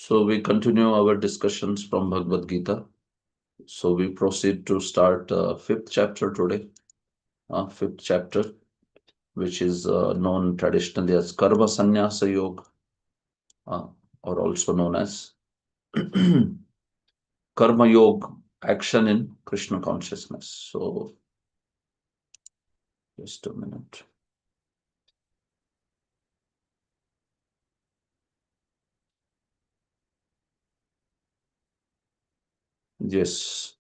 So we continue our discussions from Bhagavad Gita. So we proceed to start fifth chapter today. Fifth chapter, which is known traditionally as Karma Sannyasa Yoga, or also known as Karma Yoga, action in Krishna consciousness. So just a minute. Yes.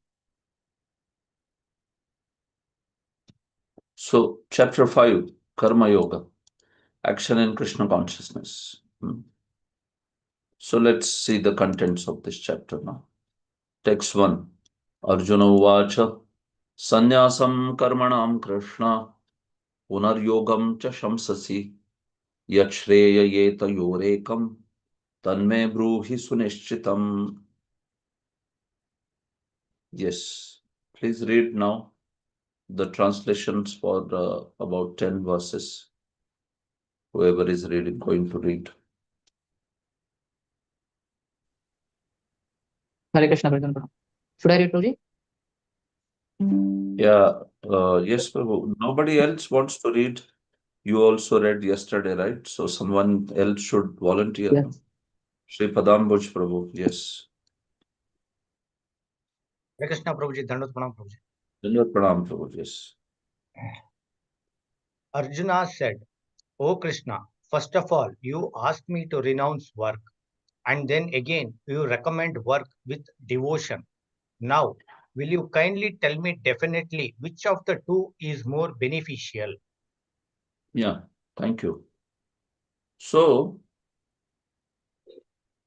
So chapter 5, Karma Yoga, action in Krishna consciousness. So let's see the contents of this chapter now. Text 1. Arjuna Uvacha Sannyasam Karmanam Krishna Punaryogam Cha Shamsasi Yachreya Yeta Yorekam Tanme Bruhi Sunishchitam. Yes, please read now the translations for about 10 verses. Whoever is reading, going to read. Hare Krishna, Prabhu. Should I read, Prabhuji? Yeah, yes, Prabhu. Nobody else wants to read. You also read yesterday, right? So someone else should volunteer. Yes. No? Shri Padambuj Prabhu, yes. Hare Krishna, Prabhuji. Dandavat Pranam, Prabhuji. Dandavat Pranam, Prabhu, yes. Arjuna said, "O Krishna, first of all, you asked me to renounce work, and then again you recommend work with devotion. Now, will you kindly tell me definitely which of the two is more beneficial?" Yeah, thank you. So,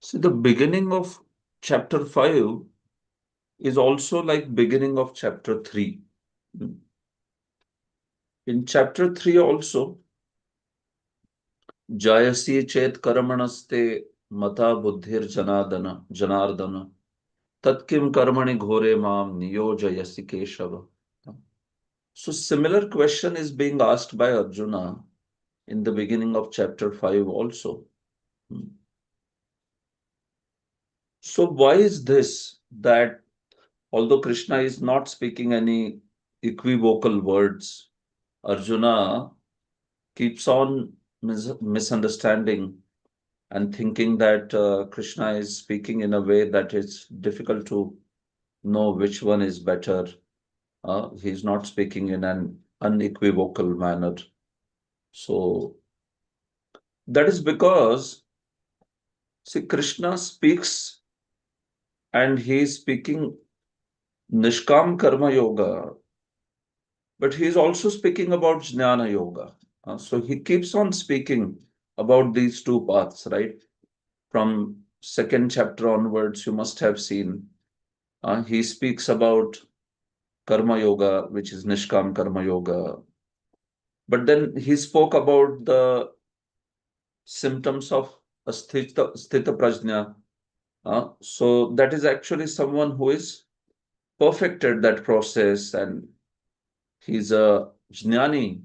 see, the beginning of chapter 5 is also like beginning of chapter 3. In chapter 3 also, Jayasi chet karamanaste mata buddhir janardana tatkim karmani ghore mam niyojayasi keshava. So similar question is being asked by Arjuna in the beginning of chapter 5 also. So why is this that although Krishna is not speaking any equivocal words, Arjuna keeps on misunderstanding and thinking that Krishna is speaking in a way that it's difficult to know which one is better. He's not speaking in an unequivocal manner. So that is because, see, Krishna speaks and he is speaking Nishkam Karma Yoga, but he is also speaking about Jnana Yoga. So he keeps on speaking about these two paths, right? From second chapter onwards, you must have seen he speaks about Karma Yoga, which is Nishkam Karma Yoga. But then he spoke about the symptoms of Sthita Prajna. So that is actually someone who is perfected that process and he's a Jnani.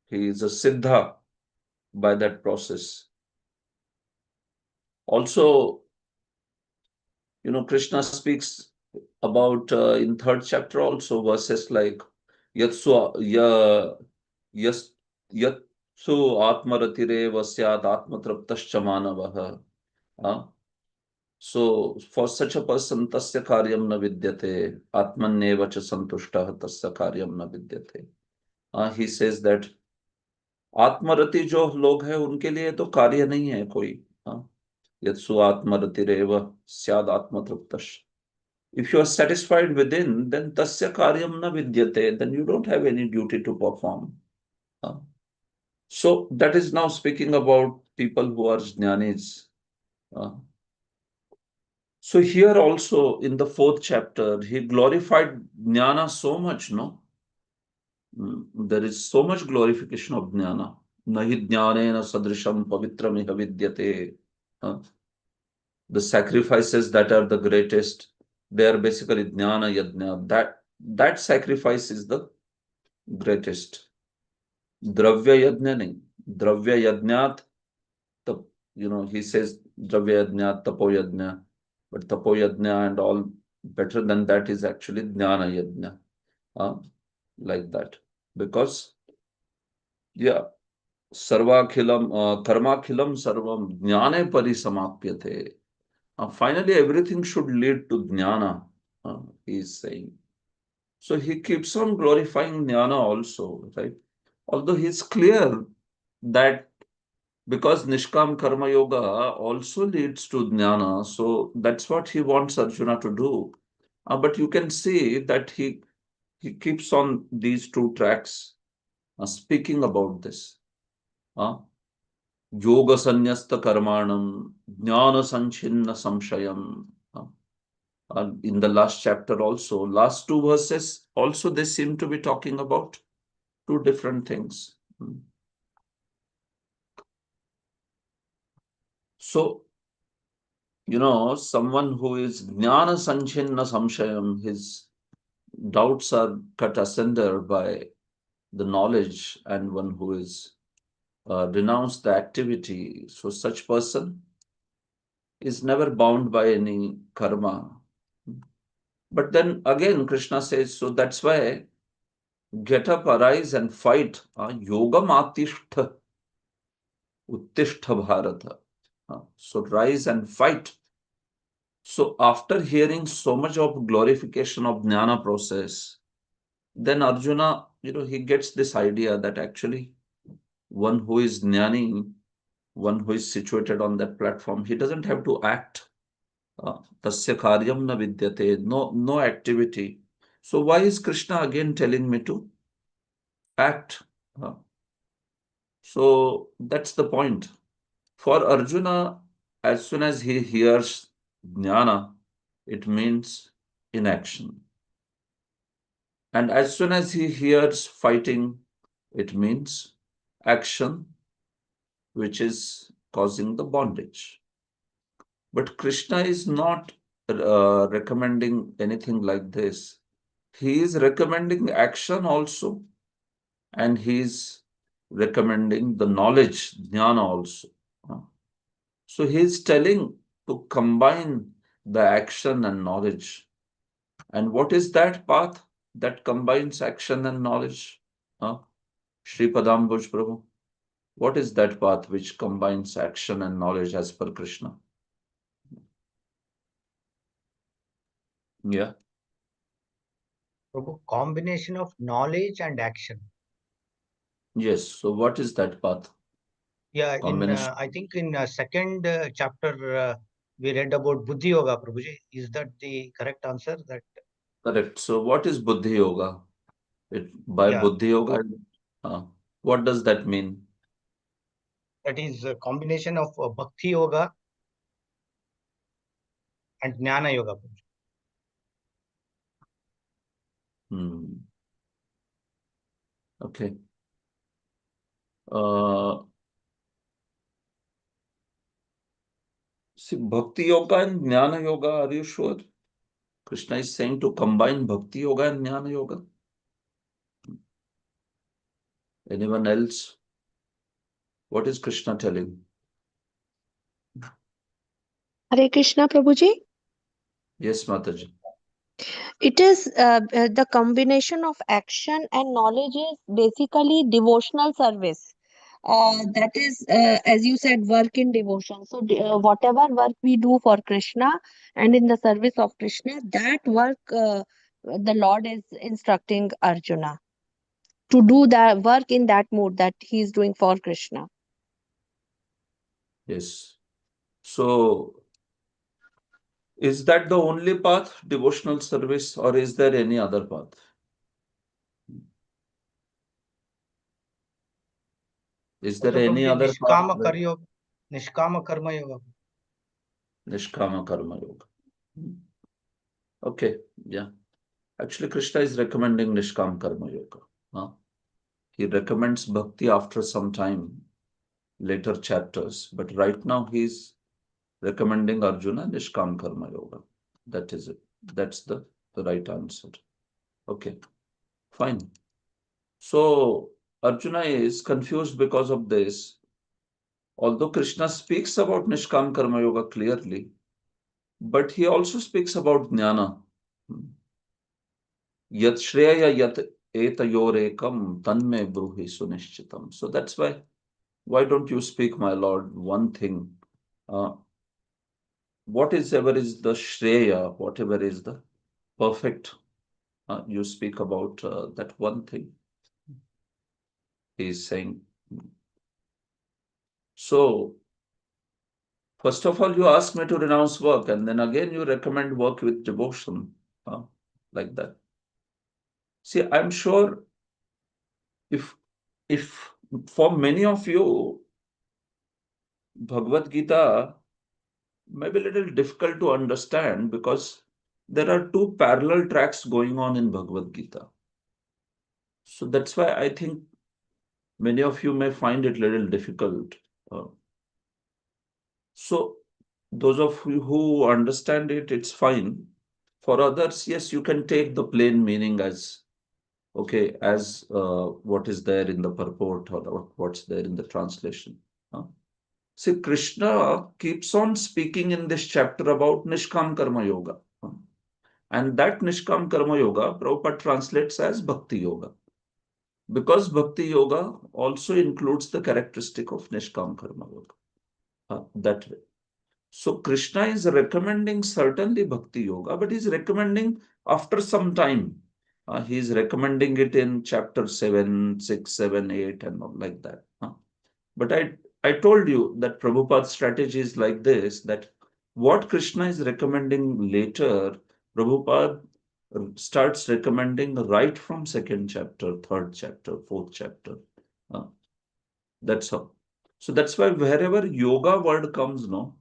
He is a Siddha by that process. Also, Krishna speaks about in third chapter also verses like Yatsu Yas Yatsu Atmaratire Vasyat Atmatraptascha Manavaha. So for such a person, tasya karyam na vidyate, atmanneva cha santushtah tasya karyam na vidyate. He says that आत्मरति जो लोग हैं उनके लिए तो कार्य नहीं है कोई. यत्सु आत्मरतिरेव स्याद आत्मतृप्तः. If you are satisfied within, then tasya karyam na vidyate, then you don't have any duty to perform. So that is now speaking about people who are jnanis. So here also in the fourth chapter, he glorified jnana so much, no? There is so much glorification of jnana. Nahi jnanena sadrisham pavitramiha vidyate. The sacrifices that are the greatest, they are basically jnana yajna. That sacrifice is the greatest. Dravya yajna nahi. Dravya yajnat, the he says Dravya Yajna, Tapo Yajna, but Tapo Yajna and all better than that is actually Jnana Yajna. Uh, like that. Because, yeah, Sarvakhilam, Karmakhilam Sarvam Jnane Parisamapyate. Finally, everything should lead to Jnana, he is saying. So he keeps on glorifying Jnana also, right? Although he's clear that because Nishkam Karma Yoga also leads to Jnana, so that's what he wants Arjuna to do. But you can see that he keeps on these two tracks speaking about this. Uh, Yoga Sanyasta Karmanam, Jnana Sanchinna Samshayam. In the last chapter also, last two verses also they seem to be talking about two different things. So, someone who is Jnana Sanchinna Samshayam, his doubts are cut asunder by the knowledge, and one who is renounced the activity. So such person is never bound by any karma. But then again, Krishna says, so that's why get up, arise, and fight. Yoga matishtha, uttishtha bharata. So rise and fight. So after hearing so much of glorification of jnana process, then Arjuna, he gets this idea that actually one who is jnani, one who is situated on that platform, he doesn't have to act. Tasya karyam na vidyate, no activity. So why is Krishna again telling me to act? Uh, So that's the point. For Arjuna, as soon as he hears jnana, it means inaction. And as soon as he hears fighting, it means action, which is causing the bondage. But Krishna is not recommending anything like this. He is recommending action also, and he is recommending the knowledge, jnana also. So he is telling to combine the action and knowledge. And what is that path that combines action and knowledge? Shri Padambuj Prabhu. What is that path which combines action and knowledge as per Krishna? Yeah. Prabhu, combination of knowledge and action. Yes. So what is that path? Yeah, in Combination. I think in second chapter we read about Buddhi Yoga, Prabhuji. Is that the correct answer? That Correct. So what is Buddhi Yoga? By yeah, Buddhi Yoga, uh, what does that mean? that is a combination of Bhakti Yoga and Jnana Yoga, Prabhuji. Hmm. Okay. Uh, See, Bhakti Yoga and Jnana Yoga, are you sure? Krishna is saying to combine Bhakti Yoga and Jnana Yoga. Anyone else? What is Krishna telling? Hare Krishna Prabhuji. Yes, Mataji. It is the combination of action and knowledge is basically devotional service. That is, as you said, work in devotion. So, whatever work we do for Krishna and in the service of Krishna, that work the Lord is instructing Arjuna to do that work in that mood that he is doing for Krishna. Yes. So, is that the only path, devotional service, or is there any other path? Is there Also, any Prabhuji, other path? Nishkama Karma Yoga. Nishkama Karma Yoga. Okay, yeah. Actually, Krishna is recommending Nishkam Karma Yoga. Huh? He recommends bhakti after some time, later chapters, but right now he's recommending Arjuna Nishkam Karma Yoga. That is it. That's the right answer. Okay, fine. So Arjuna is confused because of this. Although Krishna speaks about Nishkam Karma Yoga clearly, but he also speaks about Jnana. Yat Shreya Yat Etayorekam Tanme Bruhi Sunishchitam. So that's why don't you speak, my Lord, one thing? Uh, whatever is the Shreya, whatever is the perfect, you speak about that one thing. He is saying. So, first of all, you ask me to renounce work, and then again you recommend work with devotion, like that. See, I'm sure if if for many of you, Bhagavad Gita may be a little difficult to understand because there are two parallel tracks going on in Bhagavad Gita. So that's why I think many of you may find it a little difficult. Uh, so those of you who understand it, it's fine. For others, yes, you can take the plain meaning as okay, as what is there in the purport or what's there in the translation. See, Krishna keeps on speaking in this chapter about Nishkam Karma Yoga. And that Nishkam Karma Yoga, Prabhupada translates as Bhakti Yoga. Because Bhakti Yoga also includes the characteristic of Nishkam Karma Yoga. That way. So Krishna is recommending certainly Bhakti Yoga, but he's recommending after some time. He's recommending it in chapter 7, 6, 7, 8, and all like that. But I told you that Prabhupada's strategy is like this, that what Krishna is recommending later, Prabhupada starts recommending right from second chapter, third chapter, fourth chapter. That's how. So that's why wherever yoga word comes, no,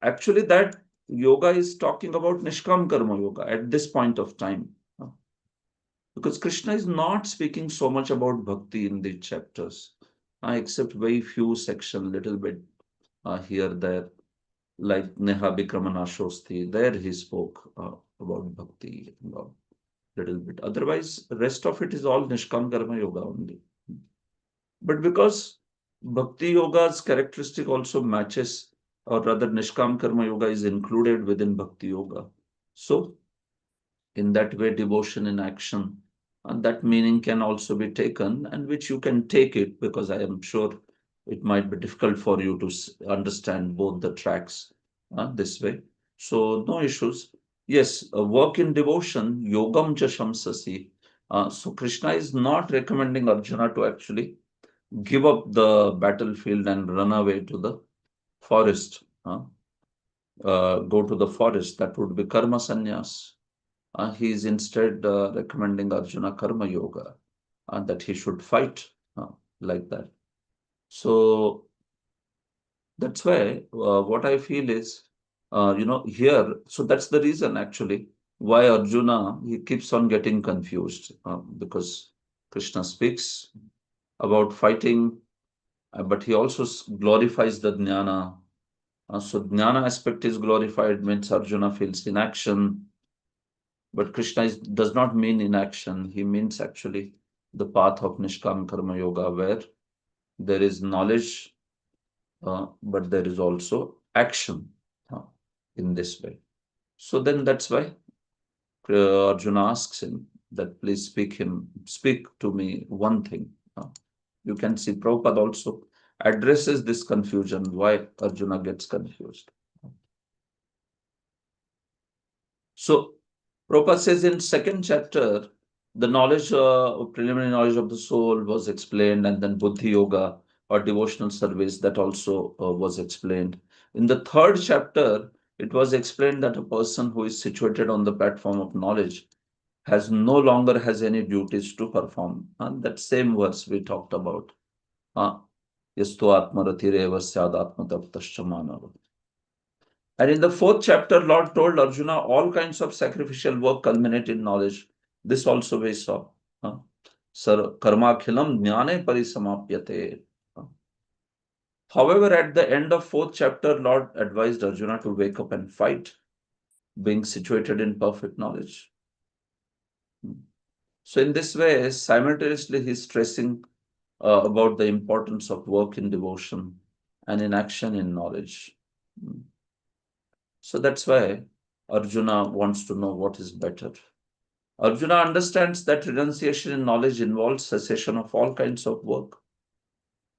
actually that yoga is talking about Nishkam Karma Yoga at this point of time. Because Krishna is not speaking so much about bhakti in these chapters, except very few section, little bit here, there, like Neha Bikramana Shosti, there he spoke about bhakti and all, little bit. Otherwise, rest of it is all Nishkam Karma Yoga only. But because Bhakti Yoga's characteristic also matches, or rather Nishkam Karma Yoga is included within Bhakti Yoga. So in that way, devotion in action, and that meaning can also be taken, and which you can take it, because I am sure it might be difficult for you to understand both the tracks this way. So no issues. Yes, work in devotion, yogam cha shamsasi. So Krishna is not recommending Arjuna to actually give up the battlefield and run away to the forest. Go to the forest. That would be karma sannyas. He is instead recommending Arjuna Karma Yoga, and that he should fight like that. So that's why what I feel is, here, so that's the reason actually why Arjuna, he keeps on getting confused, because Krishna speaks about fighting, but he also glorifies the jnana. So jnana aspect is glorified, means Arjuna feels inaction. But Krishna does not mean inaction. He means actually the path of Nishkam Karma Yoga, where there is knowledge, but there is also action in this way. So then that's why Arjuna asks him that please speak to me one thing. You can see Prabhupada also addresses this confusion, why Arjuna gets confused. So Prabhupada says in second chapter, the knowledge, preliminary knowledge of the soul was explained, and then Buddhi Yoga or devotional service, that also was explained. In the third chapter, it was explained that a person who is situated on the platform of knowledge has no longer has any duties to perform. And that same verse we talked about. Yastu atmaratireva syad manava. And in the fourth chapter, Lord told Arjuna all kinds of sacrificial work culminate in knowledge. This also we saw. Sir, karma khilam jnane parisamapyate. However, at the end of fourth chapter, Lord advised Arjuna to wake up and fight, being situated in perfect knowledge. So in this way, simultaneously, he's stressing about the importance of work in devotion, and inaction in knowledge. So that's why Arjuna wants to know what is better. Arjuna understands that renunciation in knowledge involves cessation of all kinds of work.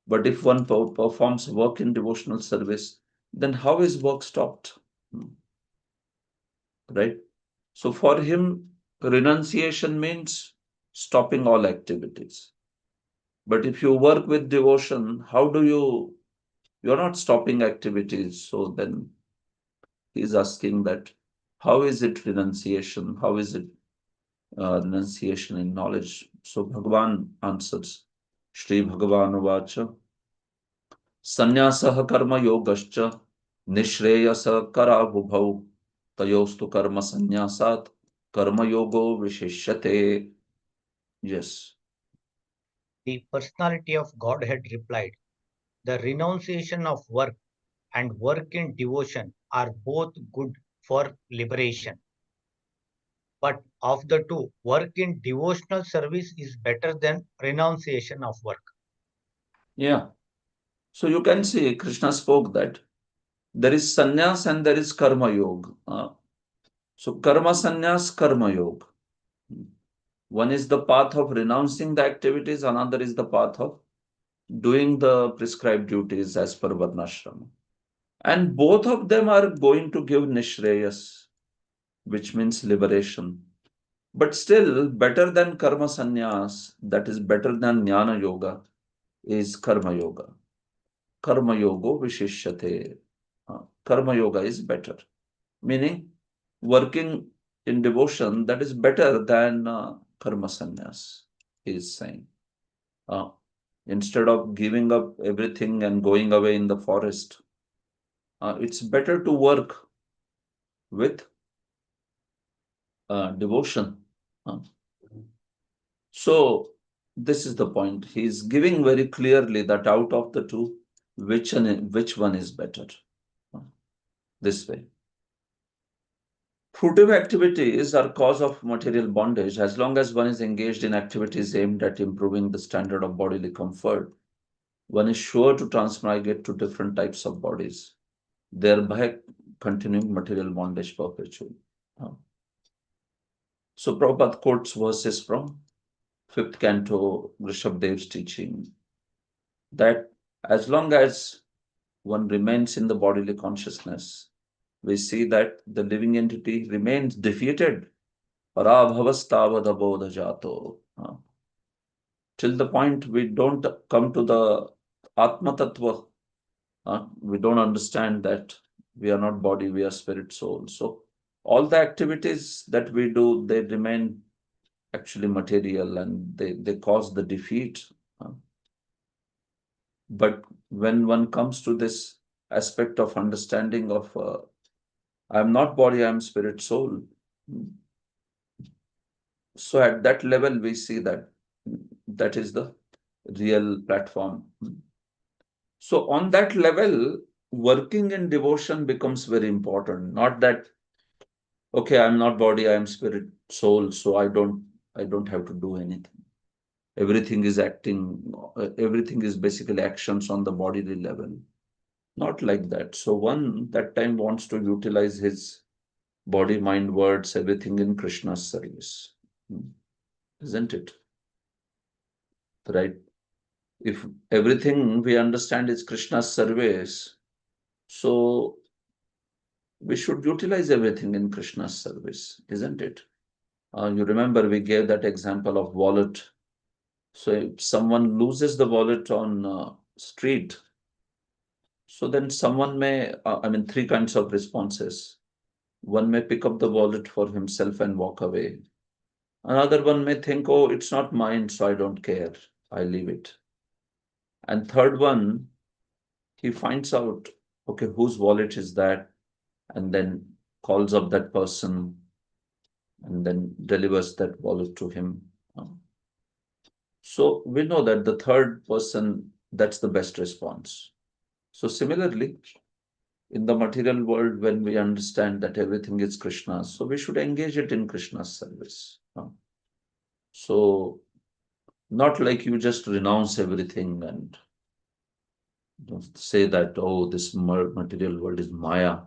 But if one performs work in devotional service, then how is work stopped? Right? So for him, renunciation means stopping all activities. But if you work with devotion, how do you're not stopping activities? So then he's asking that, how is it renunciation? How is it renunciation in knowledge? So Bhagavan answers, Shri Bhagavan Vacha, Sanyasah karma yogascha nishreyasa karabhubhau tayostu karma sanyasat karma yogo vishishyate. Yes. The personality of Godhead replied, the renunciation of work and work in devotion are both good for liberation. But of the two, work in devotional service is better than renunciation of work. Yeah. So you can see Krishna spoke that there is sannyas and there is karma yoga. So karma sannyas, karma yoga. One is the path of renouncing the activities, another is the path of doing the prescribed duties as per Varnashrama. And both of them are going to give Nishreyas, which means liberation. But still, better than karma sannyas, that is better than jnana yoga, is karma yoga. Karma yoga vishishyate. Karma yoga is better, meaning working in devotion that is better than karma sannyas, he is saying. Uh, Instead of giving up everything and going away in the forest, it's better to work with devotion. Uh, so this is the point. He is giving very clearly that out of the two, which one is better. Uh, this way. Fruitive activities are cause of material bondage. As long as one is engaged in activities aimed at improving the standard of bodily comfort, one is sure to transmigrate to different types of bodies, thereby continuing material bondage perpetually. So Prabhupada quotes verses from 5th canto Rishabdev's teaching that as long as one remains in the bodily consciousness, we see that the living entity remains defeated. Parabhavastavad jato. Till the point we don't come to the Atma Tattva, we don't understand that we are not body, we are spirit, soul. So all the activities that we do, they remain actually material and they cause the defeat. But when one comes to this aspect of understanding of I'm not body, I'm spirit, soul. So at that level, we see that that is the real platform. So on that level, working in devotion becomes very important. Not that, okay, I'm not body, I'm spirit, soul, so I don't have to do anything. Everything is acting, everything is basically actions on the bodily level. Not like that. So one that time wants to utilize his body, mind, words, everything in Krishna's service. Isn't it? Right? If everything we understand is Krishna's service, so we should utilize everything in Krishna's service, isn't it? You remember we gave that example of wallet. So if someone loses the wallet on street, so then someone may, three kinds of responses. One may pick up the wallet for himself and walk away. Another one may think, oh, it's not mine, so I don't care. I leave it. And third one, he finds out, okay, whose wallet is that? And then calls up that person and then delivers that wallet to him. So we know that the third person, that's the best response. So similarly, in the material world, when we understand that everything is Krishna, so we should engage it in Krishna's service. So not like you just renounce everything and Don't say that, oh, this material world is Maya,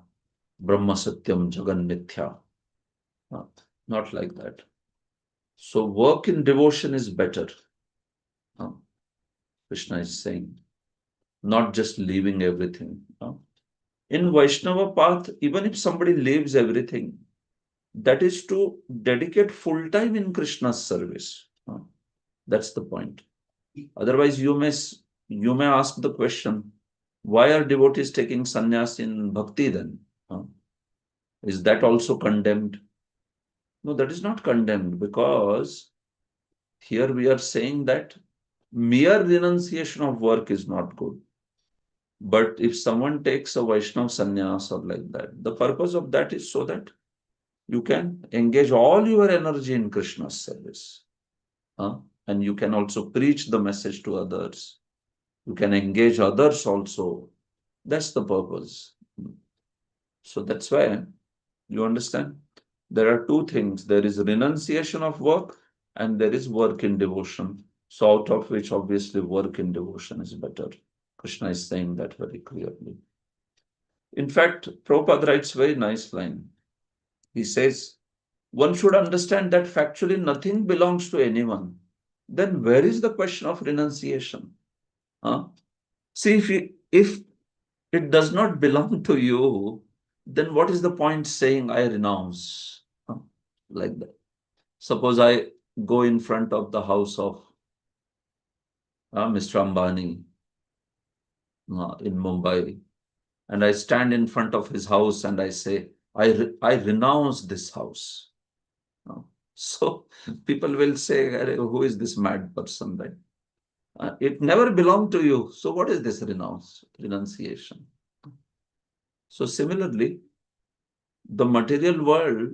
Brahma Satyam, Jagan Mithya. Not like that. So work in devotion is better. Krishna is saying, not just leaving everything. In Vaishnava path, even if somebody leaves everything, that is to dedicate full time in Krishna's service. That's the point. Otherwise, you may ask the question, why are devotees taking sannyas in bhakti then? Is that also condemned? No, that is not condemned, because here we are saying that mere renunciation of work is not good. But if someone takes a Vaishnav sannyas or like that, the purpose of that is so that you can engage all your energy in Krishna's service. And you can also preach the message to others. You can engage others also. That's the purpose. So that's why, you understand? There are two things. There is renunciation of work and there is work in devotion. So out of which obviously work in devotion is better. Krishna is saying that very clearly. In fact, Prabhupada writes very nice line. He says, one should understand that factually nothing belongs to anyone. Then where is the question of renunciation? See, if it does not belong to you, then what is the point saying I renounce? Like that. Suppose I go in front of the house of Mr. Ambani in Mumbai, and I stand in front of his house and I say, I renounce this house. So people will say, who is this mad person then? It never belonged to you. So what is this renunciation? So similarly, the material world,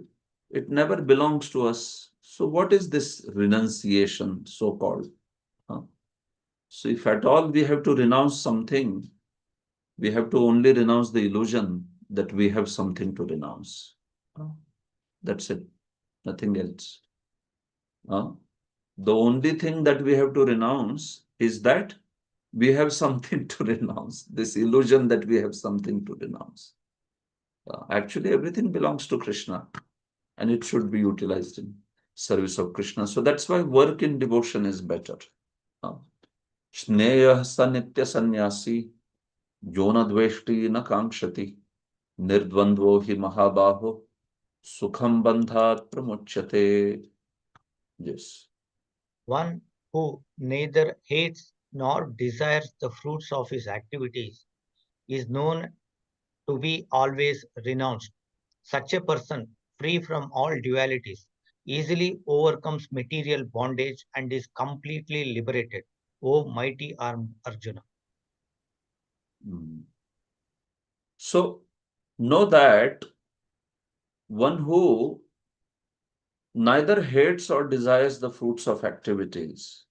it never belongs to us. So what is this renunciation, so-called? So if at all we have to renounce something, we have to only renounce the illusion that we have something to renounce. That's it, nothing else. The only thing that we have to renounce is that we have something to renounce, this illusion that we have something to renounce. Actually, everything belongs to Krishna and it should be utilized in service of Krishna. So that's why work in devotion is better. Shneyah sanitya sannyasi yona dveshti na kankshati nirdvandvo hi mahabaho sukham bandhat pramuchyate. Yes. One who neither hates nor desires the fruits of his activities is known to be always renounced. Such a person, free from all dualities, easily overcomes material bondage and is completely liberated. O mighty Arjuna. So know that one who neither hates or desires the fruits of activities,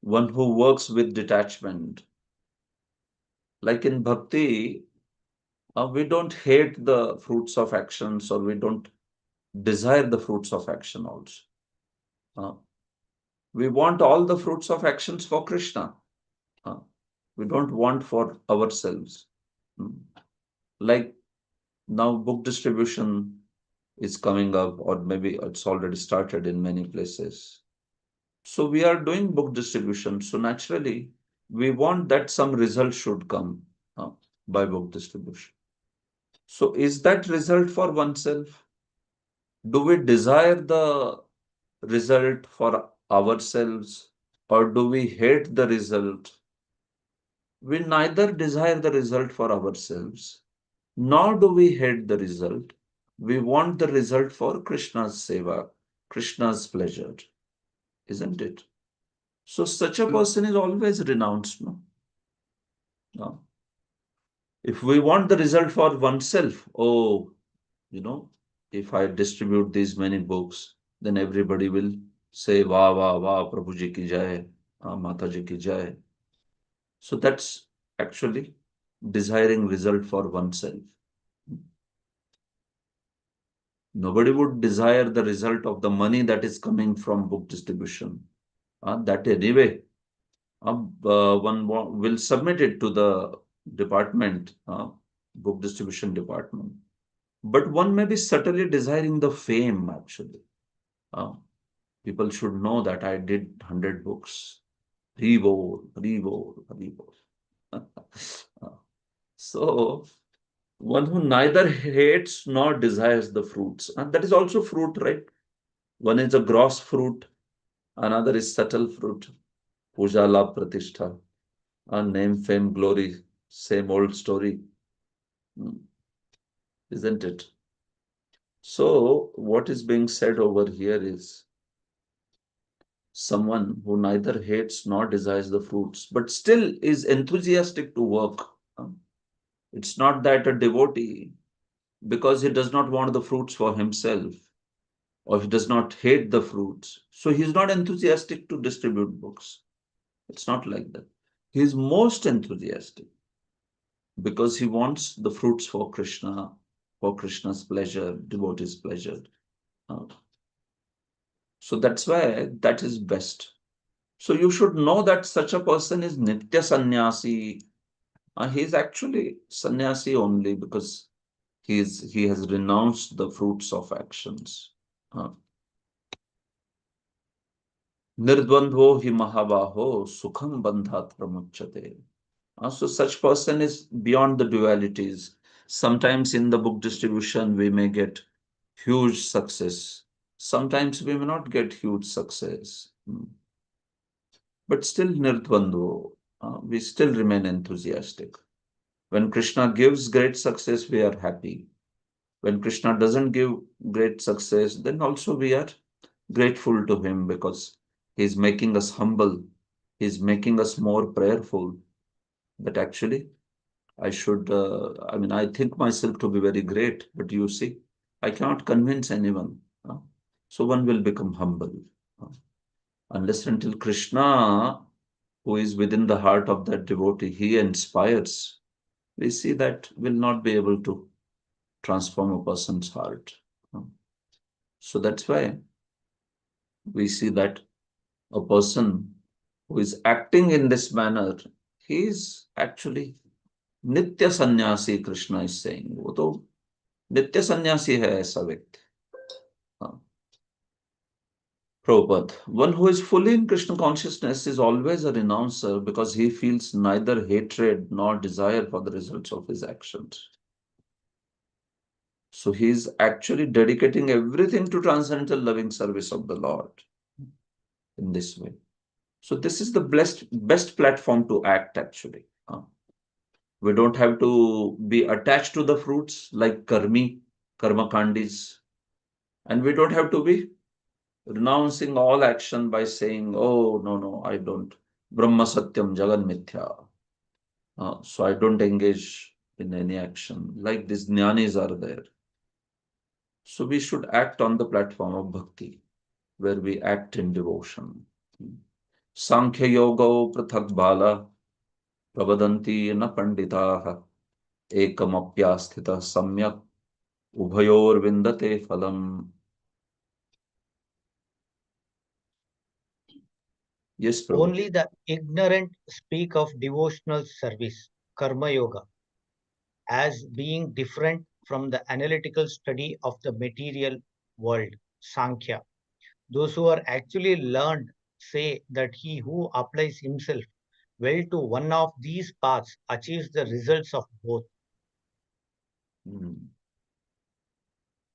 one who works with detachment. Like in bhakti, we don't hate the fruits of actions or we don't desire the fruits of action also. We want all the fruits of actions for Krishna. We don't want for ourselves. Like now book distribution is coming up, or maybe it's already started in many places. So we are doing book distribution. So naturally, we want that some result should come by book distribution. So is that result for oneself? Do we desire the result for ourselves or do we hate the result? We neither desire the result for ourselves, nor do we hate the result. We want the result for Krishna's seva, Krishna's pleasure, isn't it? So such a person is always renounced, no? No. If we want the result for oneself, oh, if I distribute these many books, then everybody will say, Wah, Wah, Wah, Prabhu Ji ki jai, Mata Ji ki jai. So that's actually desiring result for oneself. Nobody would desire the result of the money that is coming from book distribution. That anyway, one will submit it to the department, book distribution department. But one may be subtly desiring the fame, actually. Uh, People should know that I did 100 books. Rebol, rebol, rebol. So, one who neither hates nor desires the fruits. And that is also fruit, right? One is a gross fruit, another is subtle fruit. Puja, love, pratishtha. Name, fame, glory. Same old story, isn't it? So, what is being said over here is someone who neither hates nor desires the fruits, but still is enthusiastic to work. It's not that a devotee, because he does not want the fruits for himself, or he does not hate the fruits, so he's not enthusiastic to distribute books. It's not like that. He is most enthusiastic because he wants the fruits for Krishna's pleasure, devotee's pleasure. Uh, So that's why that is best. So you should know that such a person is Nitya Sannyasi. He is actually sannyasi only because he has renounced the fruits of actions. Uh, Nirdvandvo hi mahabaho sukham bandhat pramuchyate. So such person is beyond the dualities. Sometimes in the book distribution we may get huge success. Sometimes we may not get huge success. But still nirdvandvo, we still remain enthusiastic. When Krishna gives great success, we are happy. When Krishna doesn't give great success, then also we are grateful to him because he's making us humble. He's making us more prayerful. That actually, I think myself to be very great, but you see, I cannot convince anyone. So one will become humble. uh, Unless until Krishna, who is within the heart of that devotee, he inspires, we see that will not be able to transform a person's heart. So that's why we see that a person who is acting in this manner, he is actually Nitya Sannyasi, Krishna is saying. वो तो नित्य सन्यासी है ऐसा व्यक्ति. हाँ. Prabhupada, one who is fully in Krishna consciousness is always a renouncer because he feels neither hatred nor desire for the results of his actions. So he is actually dedicating everything to transcendental loving service of the Lord in this way. So this is the best platform to act actually. We don't have to be attached to the fruits like karma kandis, and we don't have to be renouncing all action by saying, "Oh no, I don't. Brahma Satyam Jagan Mithya." So I don't engage in any action. Like these jnanis are there. So we should act on the platform of bhakti, where we act in devotion. Sankhya yoga prathak bala pravadanti na panditaha ekamapyasthita samyak ubhayor vindate phalam. Yes, Prabhu. Only the ignorant speak of devotional service, karma yoga, as being different from the analytical study of the material world, Sankhya. Those who are actually learned say that he who applies himself well to one of these paths achieves the results of both. Hmm.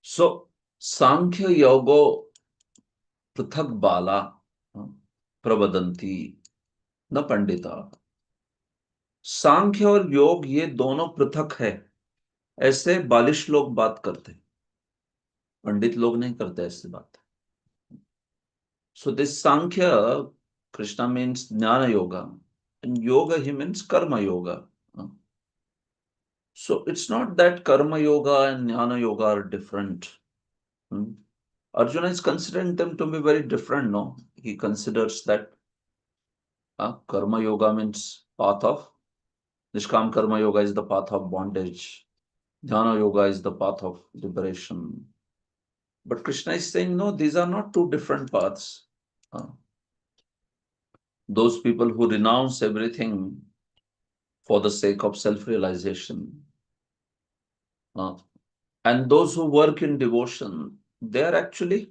So Sankhya yoga पृथक बाला प्रवदंती न पंडिता. सांख्य और योग ये दोनों पृथक है, ऐसे बालिश लोग बात करते हैं, पंडित लोग नहीं करते ऐसी बात. So this Sankhya, Krishna means Jnana Yoga, and Yoga he means Karma Yoga. So it's not that Karma Yoga and Jnana Yoga are different. Arjuna is considering them to be very different, no? He considers that Karma Yoga means path of Nishkam Karma Yoga is the path of bondage. Dhyana Yoga is the path of liberation. But Krishna is saying, no, these are not two different paths. Uh, those people who renounce everything for the sake of self-realization, uh, and those who work in devotion, they are actually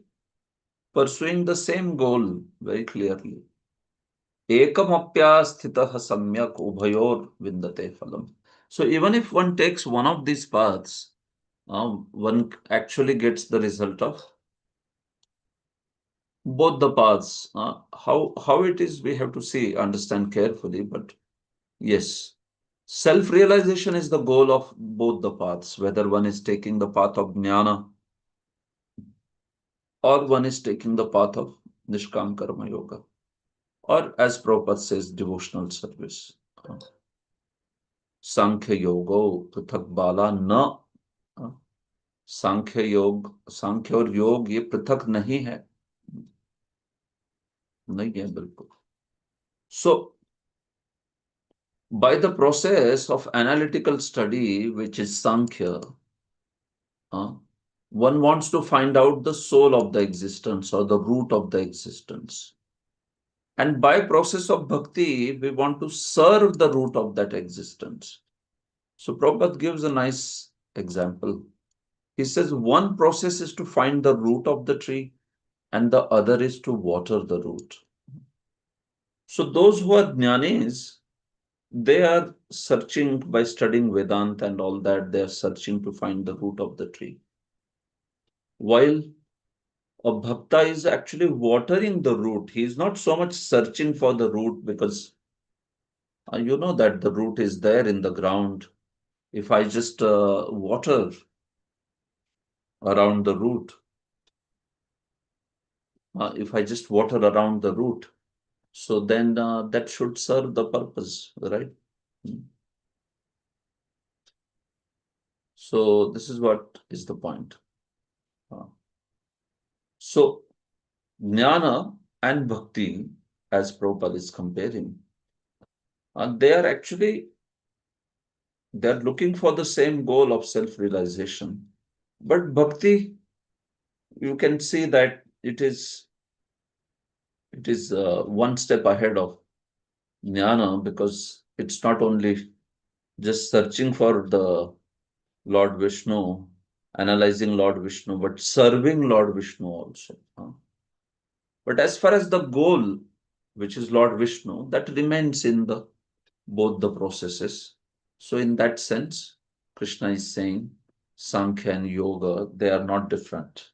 pursuing the same goal very clearly. Ekamapyasthitah samyak ubhayor vindate phalam. So even if one takes one of these paths, one actually gets the result of both the paths. How it is, we have to see, understand carefully. But yes, self-realization is the goal of both the paths, whether one is taking the path of jnana or one is taking the path of Nishkam Karma Yoga, or as Prabhupada says, devotional service. Sankhya Yogo पृथक बाला न सांख्य और योग ये पृथक नहीं है, नहीं है बिल्कुल. So by the process of analytical study, which is Sankhya, one wants to find out the soul of the existence or the root of the existence. And by process of bhakti, we want to serve the root of that existence. So Prabhupada gives a nice example. He says one process is to find the root of the tree and the other is to water the root. So those who are jnanis, they are searching by studying Vedanta and all that, they are searching to find the root of the tree. While a bhakta is actually watering the root. He is not so much searching for the root because you know that the root is there in the ground. If I just water around the root, if I just water around the root, so then that should serve the purpose, right? So this is what is the point. So jnana and bhakti, as Prabhupada is comparing, they are actually, they are looking for the same goal of self-realization. But bhakti, you can see that it is one step ahead of jnana, because it's not only just searching for the Lord Vishnu, analyzing Lord Vishnu, but serving Lord Vishnu also. But as far as the goal, which is Lord Vishnu, that remains in the both the processes. So in that sense, Krishna is saying Sankhya and Yoga, they are not different.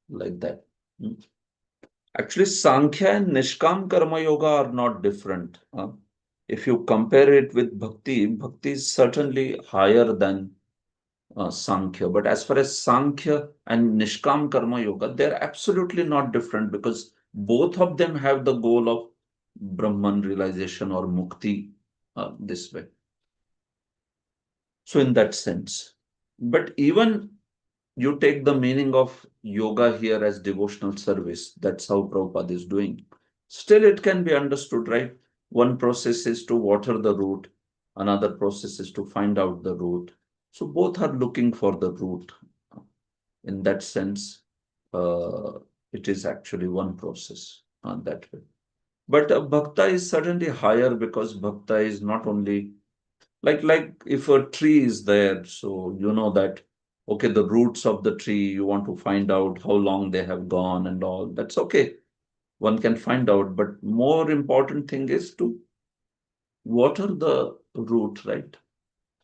Like that. Actually, Sankhya and Nishkam Karma Yoga are not different. If you compare it with Bhakti, Bhakti is certainly higher than Sankhya. But as far as Sankhya and Nishkam Karma Yoga, they're absolutely not different because both of them have the goal of Brahman realization or Mukti this way. So in that sense. But even you take the meaning of yoga here as devotional service, that's how Prabhupada is doing. Still, it can be understood, right? One process is to water the root, another process is to find out the root. So both are looking for the root. In that sense, it is actually one process that way. But bhakta is certainly higher because bhakta is not only like if a tree is there, so you know that okay, the roots of the tree, you want to find out how long they have gone and all, that's okay, one can find out. But more important thing is to water the root, right?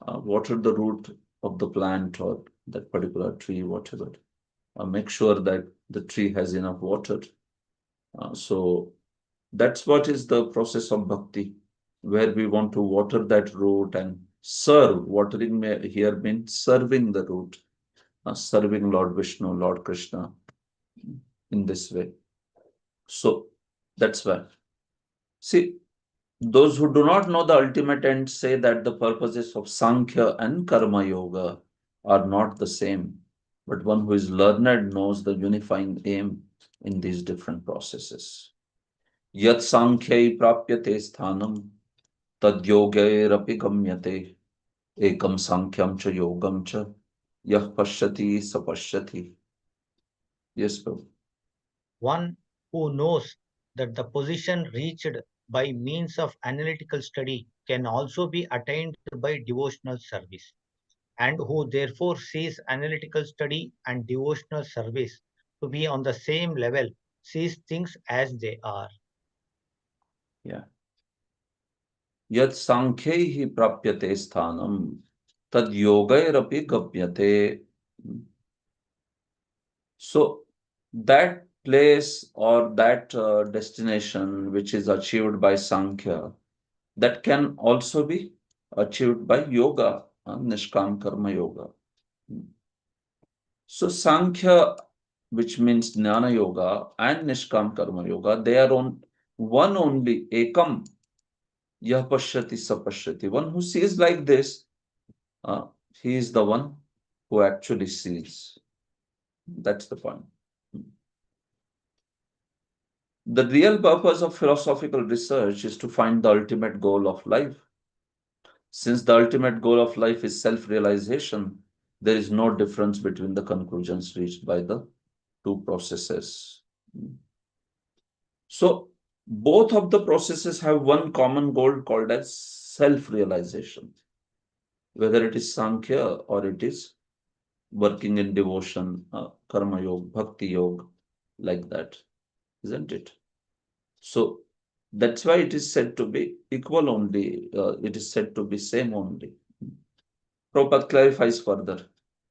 Water the root of the plant or that particular tree, whatever. Make sure that the tree has enough water. So that's what is the process of bhakti, where we want to water that root and serve. Watering here means serving the root, serving Lord Vishnu, Lord Krishna in this way. So that's why. See, those who do not know the ultimate end say that the purposes of Sankhya and Karma Yoga are not the same. But one who is learned knows the unifying aim in these different processes. Yat Sankhya prapyate sthanam तद्योगैरपि गम्यते एकम सांख्यम च योगम च यः पश्यति स पश्यति. Yes, Prabhu. One who knows that the position reached by means of analytical study can also be attained by devotional service, and who therefore sees analytical study and devotional service to be on the same level, sees things as they are. Yeah. Yat sankhyaih prapyate sthanam tad yogairapi gapyate. So that place or that destination which is achieved by Sankhya, that can also be achieved by yoga, Nishkam Karma Yoga. So Sankhya, which means Jnana Yoga and Nishkam Karma Yoga, they are on one only, Ekam, Yah Pashyati Sapashyati. One who sees like this, uh, he is the one who actually sees. That's the point. The real purpose of philosophical research is to find the ultimate goal of life. Since the ultimate goal of life is self-realization, there is no difference between the conclusions reached by the two processes. So both of the processes have one common goal called as self-realization, whether it is Sankhya or it is working in devotion, Karma Yoga, Bhakti Yoga, like that, isn't it? So that's why it is said to be equal only. It is said to be same only. Prabhupada clarifies further.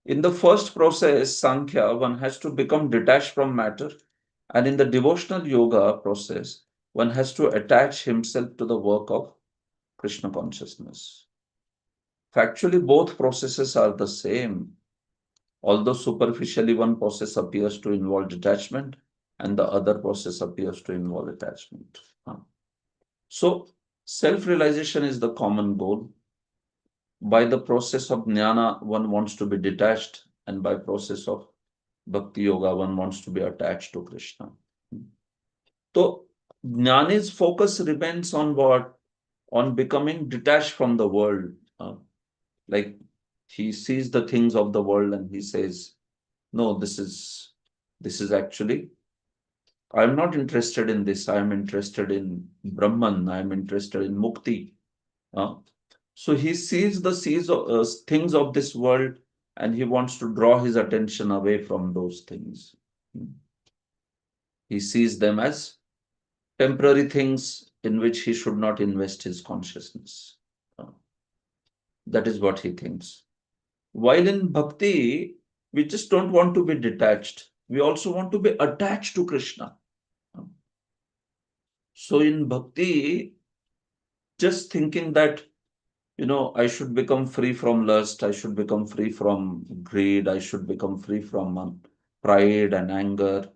In the first process, Sankhya, one has to become detached from matter. And in the devotional yoga process, one has to attach himself to the work of Krishna consciousness. Factually, both processes are the same. Although superficially one process appears to involve detachment and the other process appears to involve attachment. So, self-realization is the common goal. By the process of jnana, one wants to be detached, and by process of bhakti yoga, one wants to be attached to Krishna. So, jnani's focus remains on what? On becoming detached from the world. Like he sees the things of the world and he says, no, this is actually, I'm not interested in this. I am interested in Brahman. I am interested in Mukti. So he sees the things of this world and he wants to draw his attention away from those things. He sees them as temporary things in which he should not invest his consciousness. That is what he thinks. While in bhakti, we just don't want to be detached. We also want to be attached to Krishna. So in bhakti, just thinking that, I should become free from lust, I should become free from greed, I should become free from pride and anger.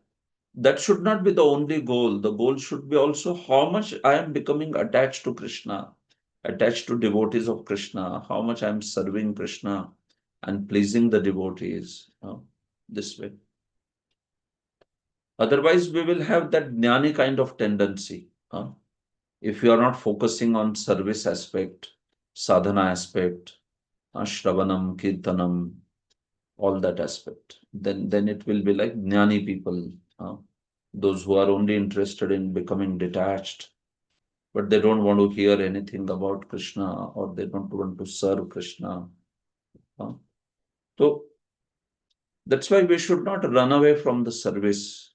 That should not be the only goal. The goal should be also how much I am becoming attached to Krishna, attached to devotees of Krishna, how much I am serving Krishna and pleasing the devotees this way. Otherwise, we will have that jnani kind of tendency. If you are not focusing on service aspect, sadhana aspect, Shravanam, Kirtanam, all that aspect, then it will be like jnani people, those who are only interested in becoming detached, but they don't want to hear anything about Krishna or they don't want to serve Krishna. So that's why we should not run away from the service.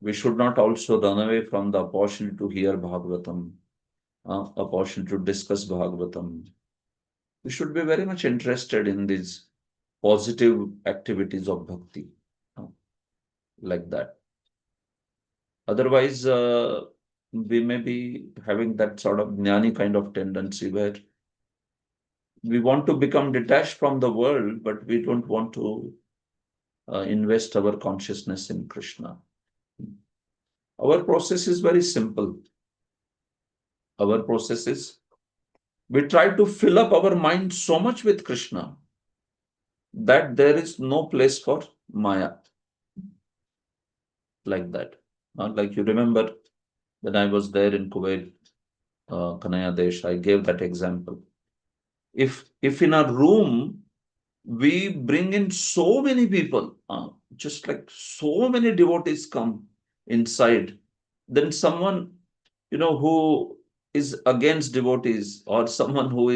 We should not also run away from the opportunity to hear Bhagavatam, opportunity to discuss Bhagavatam. We should be very much interested in these positive activities of bhakti, like that. Otherwise, we may be having that sort of jnani kind of tendency where we want to become detached from the world, but we don't want to invest our consciousness in Krishna. Our process is very simple. Our process is we try to fill up our mind so much with Krishna that there is no place for Maya. Like that. Like you remember when I was there in Kuwait, Kanaya Desh, I gave that example. If in a room we bring in so many people, just like so many devotees come inside, then someone who is against devotees, or someone who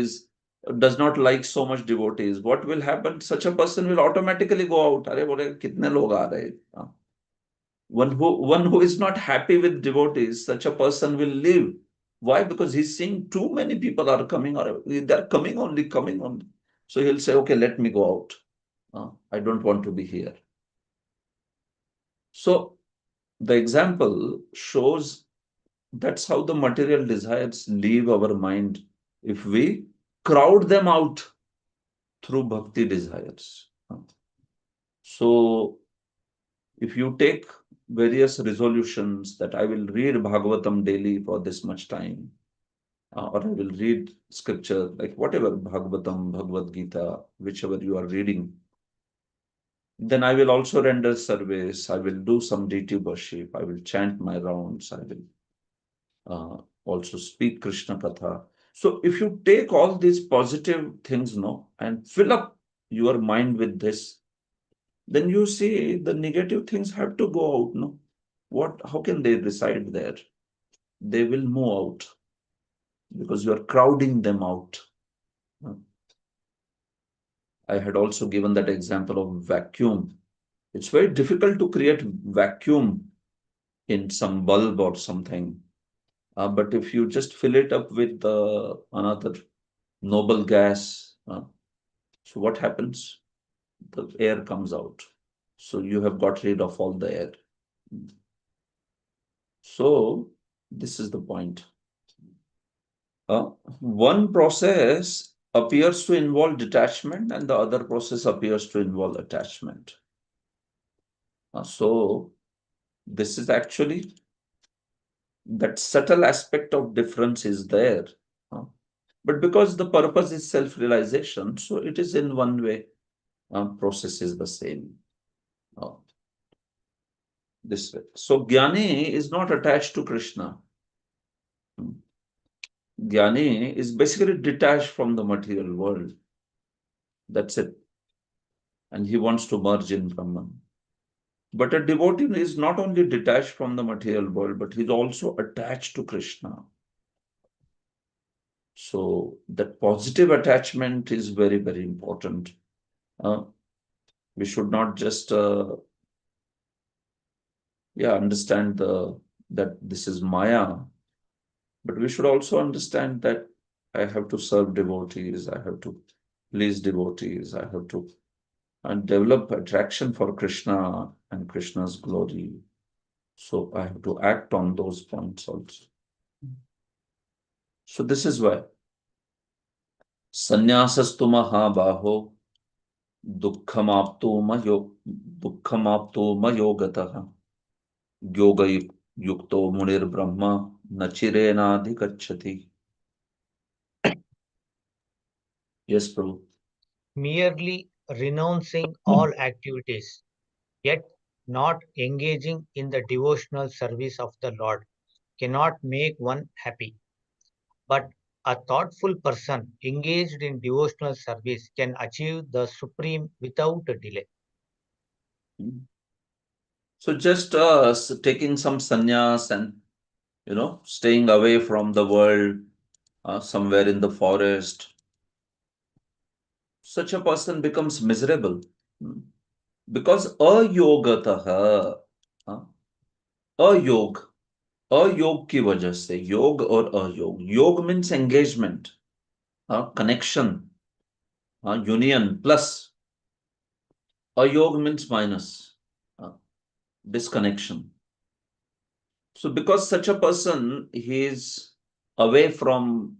does not like so much devotees, what will happen? Such a person will automatically go out. अरे बोले कितने लोग आ रहे हैं? One who is not happy with devotees, such a person will leave. Why? Because he's seeing too many people are coming, or they're coming only, coming only. So he'll say, okay, let me go out. I don't want to be here. So the example shows that's how the material desires leave our mind if we crowd them out through bhakti desires. So if you take various resolutions that I will read Bhagavatam daily for this much time, or I will read scripture, like whatever, Bhagavatam, Bhagavad Gita, whichever you are reading, then I will also render service, I will do some deity worship, I will chant my rounds, I will also speak Krishna Katha. So if you take all these positive things, no, and fill up your mind with this, then you see the negative things have to go out, no? How can they reside there? They will move out because you are crowding them out. I had also given that example of vacuum. It's very difficult to create vacuum in some bulb or something. But if you just fill it up with another noble gas, so what happens? The air comes out. So you have got rid of all the air. So this is the point. One process appears to involve detachment and the other process appears to involve attachment. So this is actually that subtle aspect of difference is there. But because the purpose is self-realization, so it is in one way, process is the same. This way. So Jnani is not attached to Krishna. Jnani is basically detached from the material world. That's it. And he wants to merge in Brahman. But a devotee is not only detached from the material world, but he's also attached to Krishna. So that positive attachment is very, very important. We should not just understand that this is Maya, but we should also understand that I have to serve devotees, I have to please devotees, I have to develop attraction for Krishna and Krishna's glory. So I have to act on those points also. So this is why sannyasasthu mahabaho dukkhamapto mayogatah yoga yukto munir brahma nachirenadhikachati. Yes, Prabhu. Merely renouncing all activities, yet not engaging in the devotional service of the Lord, cannot make one happy. But a thoughtful person engaged in devotional service can achieve the supreme without a delay. So just taking some sannyas and staying away from the world, somewhere in the forest, such a person becomes miserable. Because अयोगतः, अयोग, अयोग की वजह से, योग और अयोग, योग means engagement, connection, union, plus ayog means minus, disconnection. So because such a person, he is away from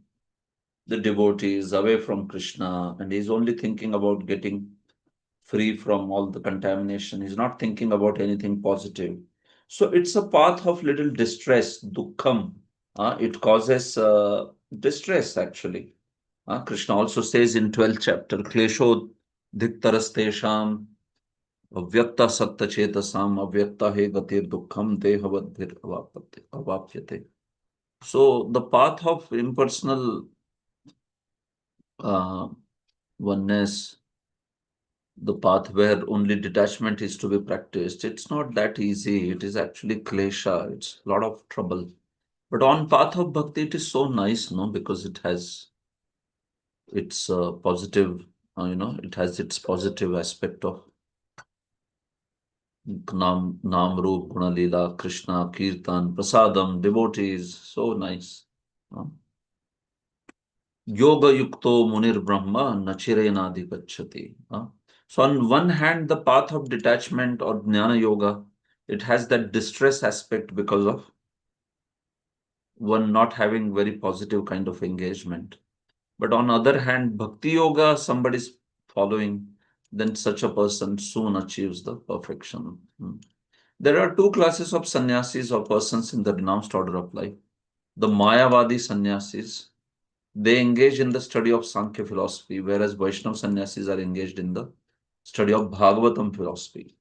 the devotees, away from Krishna, and he's only thinking about getting free from all the contamination. He's not thinking about anything positive. So it's a path of little distress, dukkham. It causes distress actually. Krishna also says in 12th chapter, Klesho diktarastesham avyakta satta chetasam avyakta he gatir dukkham dehavadhir avapyate. So the path of impersonal uh, oneness, the path where only detachment is to be practiced, it's not that easy. It is actually klesha. It's a lot of trouble. But on path of bhakti, it is so nice, no, because it has its positive, it has its positive aspect of Nam Roop, Guna Leela, Krishna, Kirtan, Prasadam, devotees, so nice. Uh, Yoga Yukto Munir Brahma Nachirenadi Gacchati. So on one hand, the path of detachment or Jnana Yoga, it has that distress aspect because of one not having very positive kind of engagement. But on other hand, Bhakti Yoga, somebody's following, then such a person soon achieves the perfection. There are two classes of sannyasis or persons in the renounced order of life. The Mayavadi sannyasis, they engage in the study of Sankhya philosophy, whereas Vaishnava sannyasis are engaged in the study of Bhagavatam philosophy.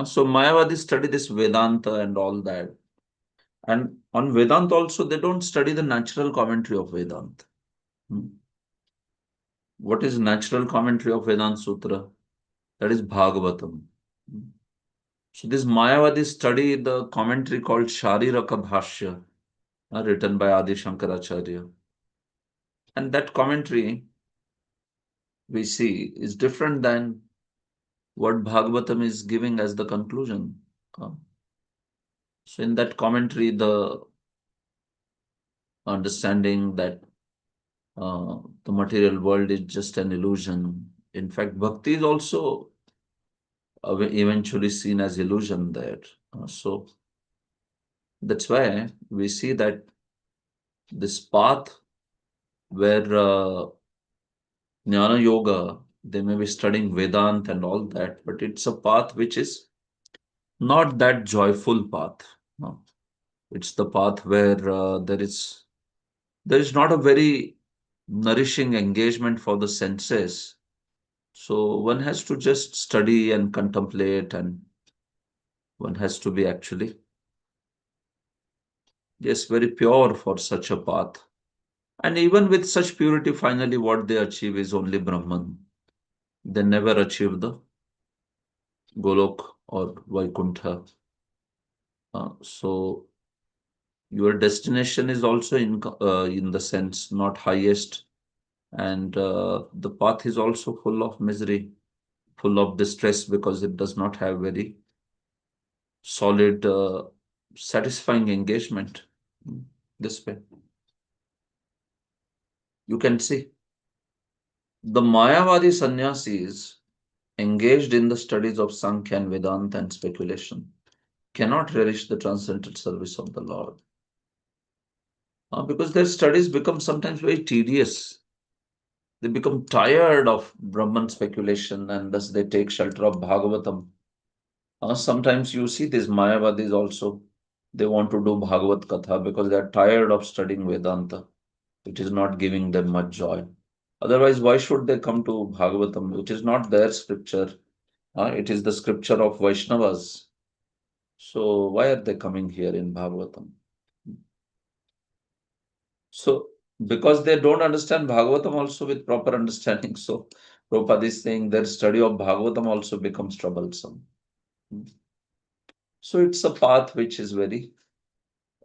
So Mayavadi study this Vedanta and all that. And on Vedanta also, they don't study the natural commentary of Vedanta. What is natural commentary of Vedanta Sutra? That is Bhagavatam. So this Mayavadi study the commentary called Shariraka Bhashya, written by Adi Shankaracharya. And that commentary we see is different than what Bhagavatam is giving as the conclusion. So in that commentary, the understanding that the material world is just an illusion. In fact, bhakti is also eventually seen as illusion there. So that's why we see that this path where Jnana Yoga, they may be studying Vedanta and all that, but it's a path which is not that joyful path. No. It's the path where there is not a very nourishing engagement for the senses. So one has to just study and contemplate, and one has to be actually, yes, very pure for such a path. And even with such purity, finally, what they achieve is only Brahman. They never achieve the Golok or Vaikuntha. So your destination is also in the sense not highest, and the path is also full of misery, full of distress, because it does not have very solid, satisfying engagement. This way, you can see the Mayavadi sannyasis engaged in the studies of Sankhya and Vedanta and speculation cannot relish the transcendental service of the Lord. Because their studies become sometimes very tedious. They become tired of Brahman speculation, and thus they take shelter of Bhagavatam. Sometimes you see these Mayavadis also, they want to do Bhagavat Katha because they are tired of studying Vedanta. It is not giving them much joy. Otherwise, why should they come to Bhagavatam? It is not their scripture. It is the scripture of Vaishnavas. So why are they coming here in Bhagavatam? So because they don't understand Bhagavatam also with proper understanding, so Prabhupada is saying their study of Bhagavatam also becomes troublesome. So it's a path which is very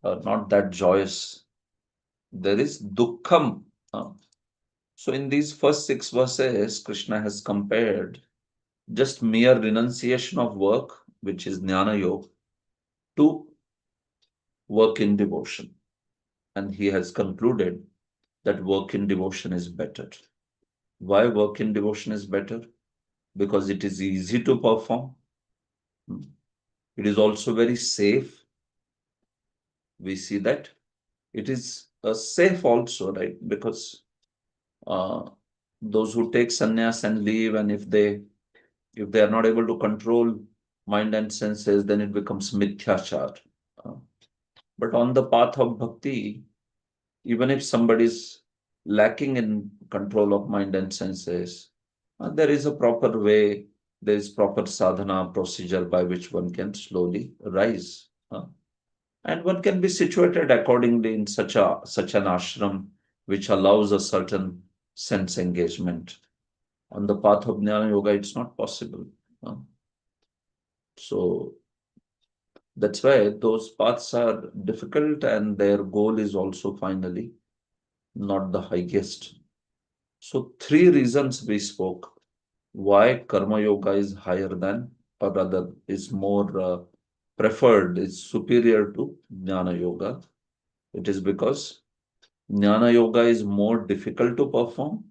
not that joyous. There is dukkham. So in these first 6 verses, Krishna has compared just mere renunciation of work, which is Jnana Yoga, to work in devotion. And he has concluded that work in devotion is better. Why work in devotion is better? Because it is easy to perform. It is also very safe. We see that it is safe also, right? Because those who take sannyas and leave, and if they are not able to control mind and senses, then it becomes mithyachar. But on the path of bhakti, even if somebody is lacking in control of mind and senses, there is a proper way, there is proper sadhana procedure by which one can slowly rise. And one can be situated accordingly in such an ashram which allows a certain sense engagement. On the path of Jnana Yoga, it's not possible. So That's why those paths are difficult and their goal is also finally not the highest. So, three reasons we spoke why Karma Yoga is higher than, or rather, is more preferred, is superior to Jnana Yoga. It is because Jnana Yoga is more difficult to perform,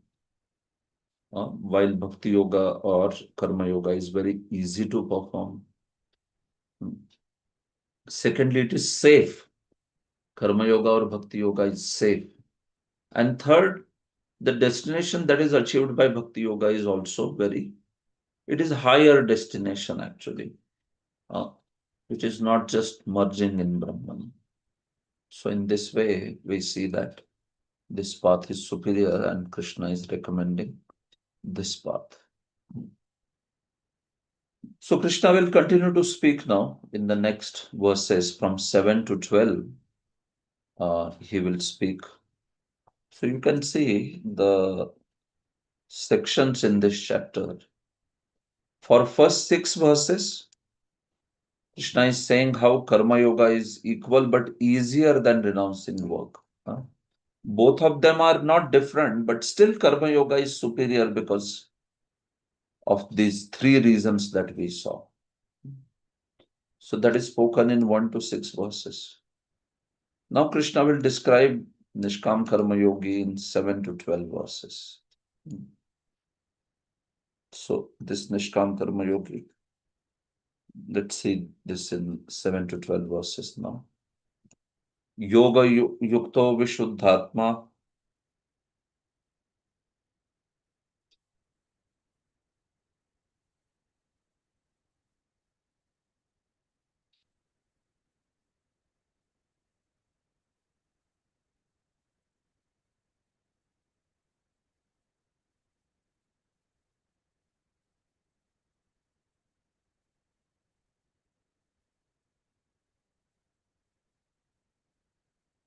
while Bhakti Yoga or Karma Yoga is very easy to perform. Secondly, it is safe. Karma Yoga or Bhakti Yoga is safe. And third, the destination that is achieved by Bhakti Yoga is also it is higher destination actually, uh, which is not just merging in Brahman. So in this way, we see that this path is superior and Krishna is recommending this path. So Krishna will continue to speak now in the next verses from 7 to 12. He will speak. So you can see the sections in this chapter. For first 6 verses, Krishna is saying how Karma Yoga is equal but easier than renouncing work. Both of them are not different, but still Karma Yoga is superior because of these three reasons that we saw. So that is spoken in 1 to 6 verses. Now Krishna will describe Nishkam Karma Yogi in 7 to 12 verses. So this Nishkam Karma Yogi, let's see this in 7 to 12 verses now. Yoga Yukto Vishuddhatma.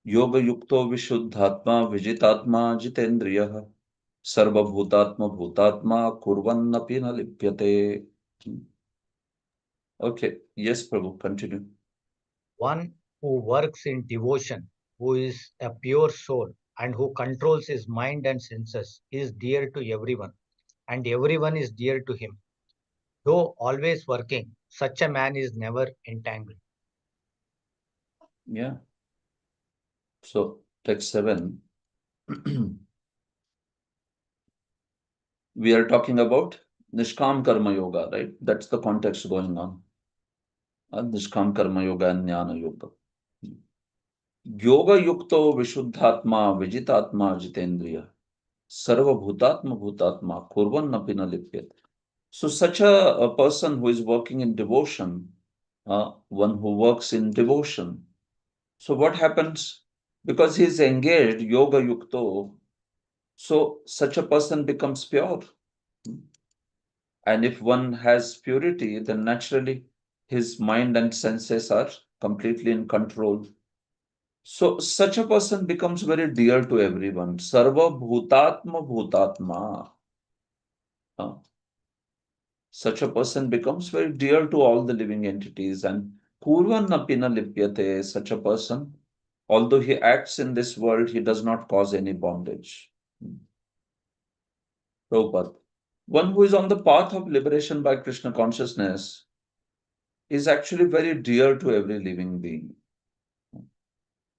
Yoga Yukto Vishuddhatma Vijitatma Jitendriya Sarvabhutatma Bhutatma Kurvannapi na lipyate. Okay, yes, Prabhu, continue. One who works in devotion, who is a pure soul, and who controls his mind and senses, is dear to everyone, and everyone is dear to him. Though always working, such a man is never entangled. Yeah. So, text 7. We are talking about Nishkam Karma Yoga, right? That's the context going on. Nishkam Karma Yoga and Jnana Yoga. Yoga Yukto Vishuddhatma Vijitatma Jitendriya Sarva Bhutatma Bhutatma Kurvan Napina Lipyat. So such a person who is working in devotion, one who works in devotion. So what happens? Because he is engaged, Yoga Yukto, so such a person becomes pure. And if one has purity, then naturally his mind and senses are completely in control. So such a person becomes very dear to everyone. Sarva Bhutatma Bhutatma. Uh, Such a person becomes very dear to all the living entities. And Kurvan Napina Lipyate, such a person, although he acts in this world, he does not cause any bondage. Prabhupada. One who is on the path of liberation by Krishna consciousness is actually very dear to every living being.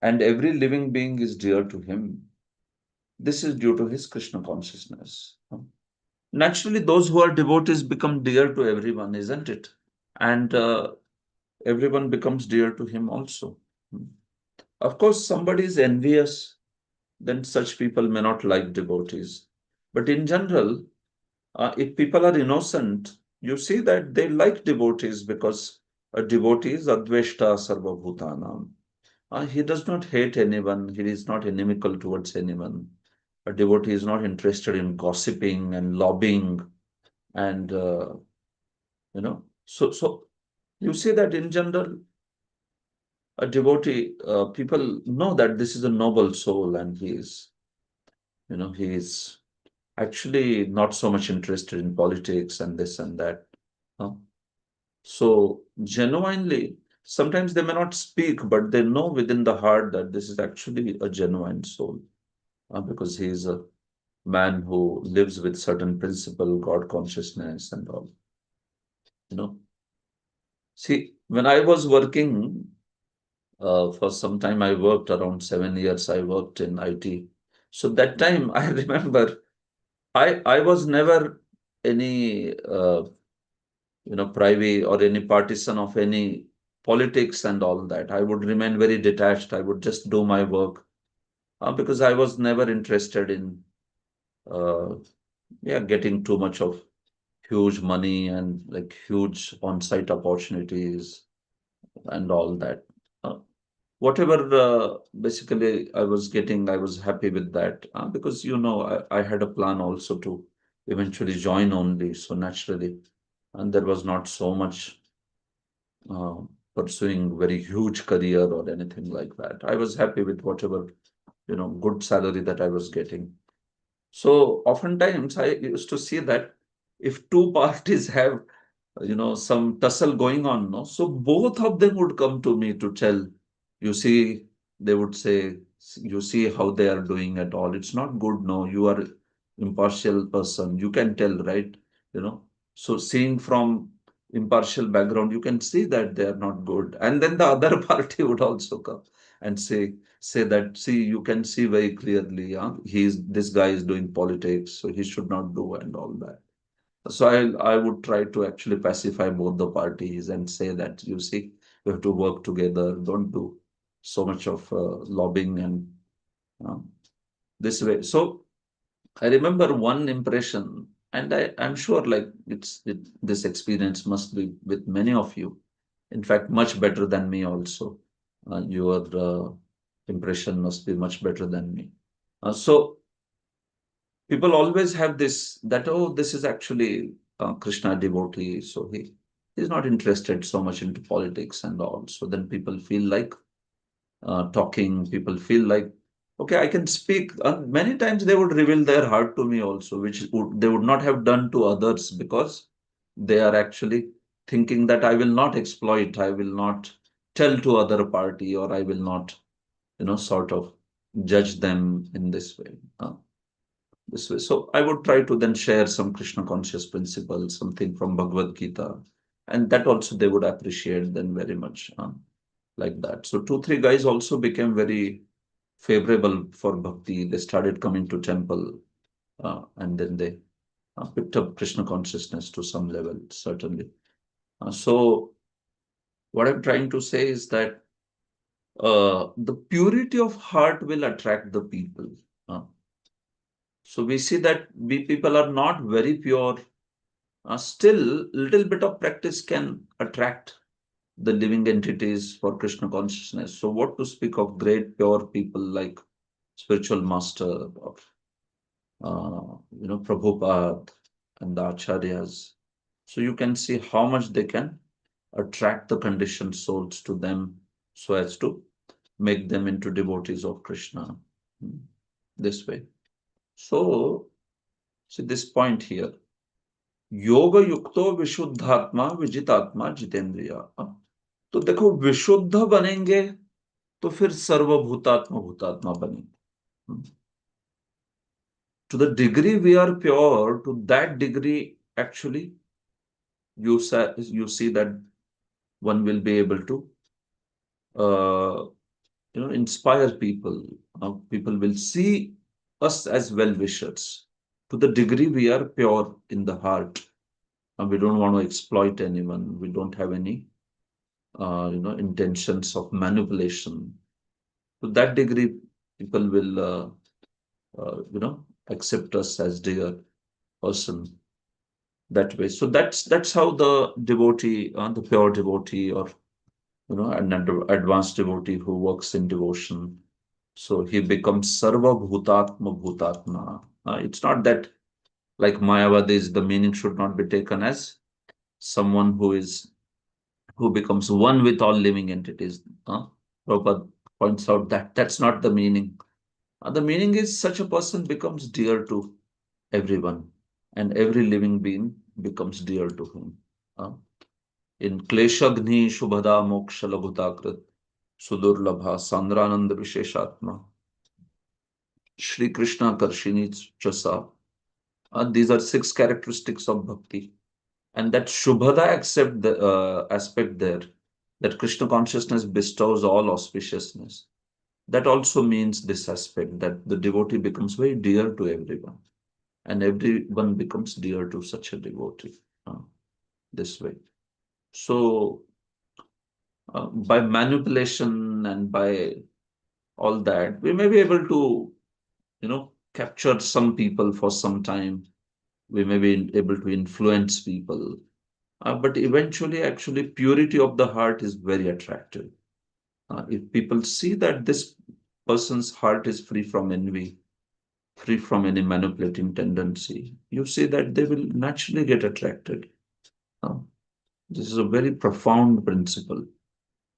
And every living being is dear to him. This is due to his Krishna consciousness. Naturally, those who are devotees become dear to everyone, isn't it? And everyone becomes dear to him also. Of course, somebody is envious, then such people may not like devotees. But in general, if people are innocent, you see that they like devotees because a devotee is Adveshta Sarvabhutanam. He does not hate anyone, he is not inimical towards anyone. A devotee is not interested in gossiping and lobbying and so you see that in general a devotee, people know that this is a noble soul and he is actually not so much interested in politics and this and that. So genuinely, sometimes they may not speak, but they know within the heart that this is actually a genuine soul, because he is a man who lives with certain principle, God consciousness, and all. You know, see, when I was working for some time, I worked around 7 years. I worked in IT. So that time, I remember I was never any privy or any partisan of any politics and all that. I would remain very detached. I would just do my work because I was never interested in uh, getting too much of huge money and like huge on-site opportunities and all that. Uh, Whatever basically I was getting, I was happy with that because I had a plan also to eventually join only. So naturally, and there was not so much uh, pursuing very huge career or anything like that. I was happy with whatever good salary that I was getting. So oftentimes I used to see that if two parties have some tussle going on, no, so both of them would come to me to tell, you see, they would say, you see how they are doing at all, it's not good, no, you are impartial person, you can tell, right? you know so seeing from impartial background, you can see that they are not good, and then the other party would also come and say that, see, you can see very clearly, this guy is doing politics, so he should not do, and all that. So I would try to actually pacify both the parties and say that, you see, we have to work together. Don't do so much of lobbying and um, this way. So I remember one impression, and I'm sure like this experience must be with many of you. In fact, much better than me also. Your impression must be much better than me. So people always have this that, oh, this is actually Krishna devotee, so he's not interested so much into politics and all. So then people feel like talking, people feel like, okay, I can speak. Many times they would reveal their heart to me also, which they would not have done to others, because they are actually thinking that I will not exploit, I will not tell to other party, or I will not sort of judge them in this way. This way. So I would try to then share some Krishna conscious principles, something from Bhagavad Gita, and that also they would appreciate then very much, like that. So two, three guys also became very favorable for bhakti. They started coming to temple, and then they picked up Krishna consciousness to some level, certainly. So what I'm trying to say is that the purity of heart will attract the people. Uh, so we see that we people are not very pure. Still, little bit of practice can attract the living entities for Krishna consciousness. So, what to speak of great pure people like spiritual master or Prabhupada and the acharyas. So you can see how much they can attract the conditioned souls to them, so as to make them into devotees of Krishna, hmm, this way. So, see this point here. योग युक्तो विशुद्धात्मा विजितात्मा जितेंद्रिया. तो देखो, विशुद्ध बनेंगे तो फिर सर्वभूतात्मा भूतात्मा बनेंगे. To the degree we are pure, to that degree, actually, you see that one will be able to, inspire people. People will see us as well wishers. To the degree we are pure in the heart, and we don't want to exploit anyone. We don't have any, intentions of manipulation. To that degree, people will, accept us as dear person that way. So that's how the devotee, the pure devotee, or an advanced devotee who works in devotion. So he becomes Sarva Bhutatma Bhutatma. It's not that like Mayavadis, the meaning should not be taken as someone who becomes one with all living entities. Prabhupada points out that that's not the meaning. The meaning is such a person becomes dear to everyone, and every living being becomes dear to him. Uh, in Kleshagni Shubhada Moksha Laghutakrit Sudurlabha Sandrananda Visheshatma Shri Krishna Karshini Chasa. These are six characteristics of bhakti. And that Shubhada aspect there, that Krishna consciousness bestows all auspiciousness. That also means this aspect that the devotee becomes very dear to everyone, and everyone becomes dear to such a devotee this way. So, by manipulation and by all that, we may be able to, capture some people for some time. We may be able to influence people. But eventually, actually, purity of the heart is very attractive. If people see that this person's heart is free from envy, free from any manipulating tendency, you see that they will naturally get attracted. Uh, this is a very profound principle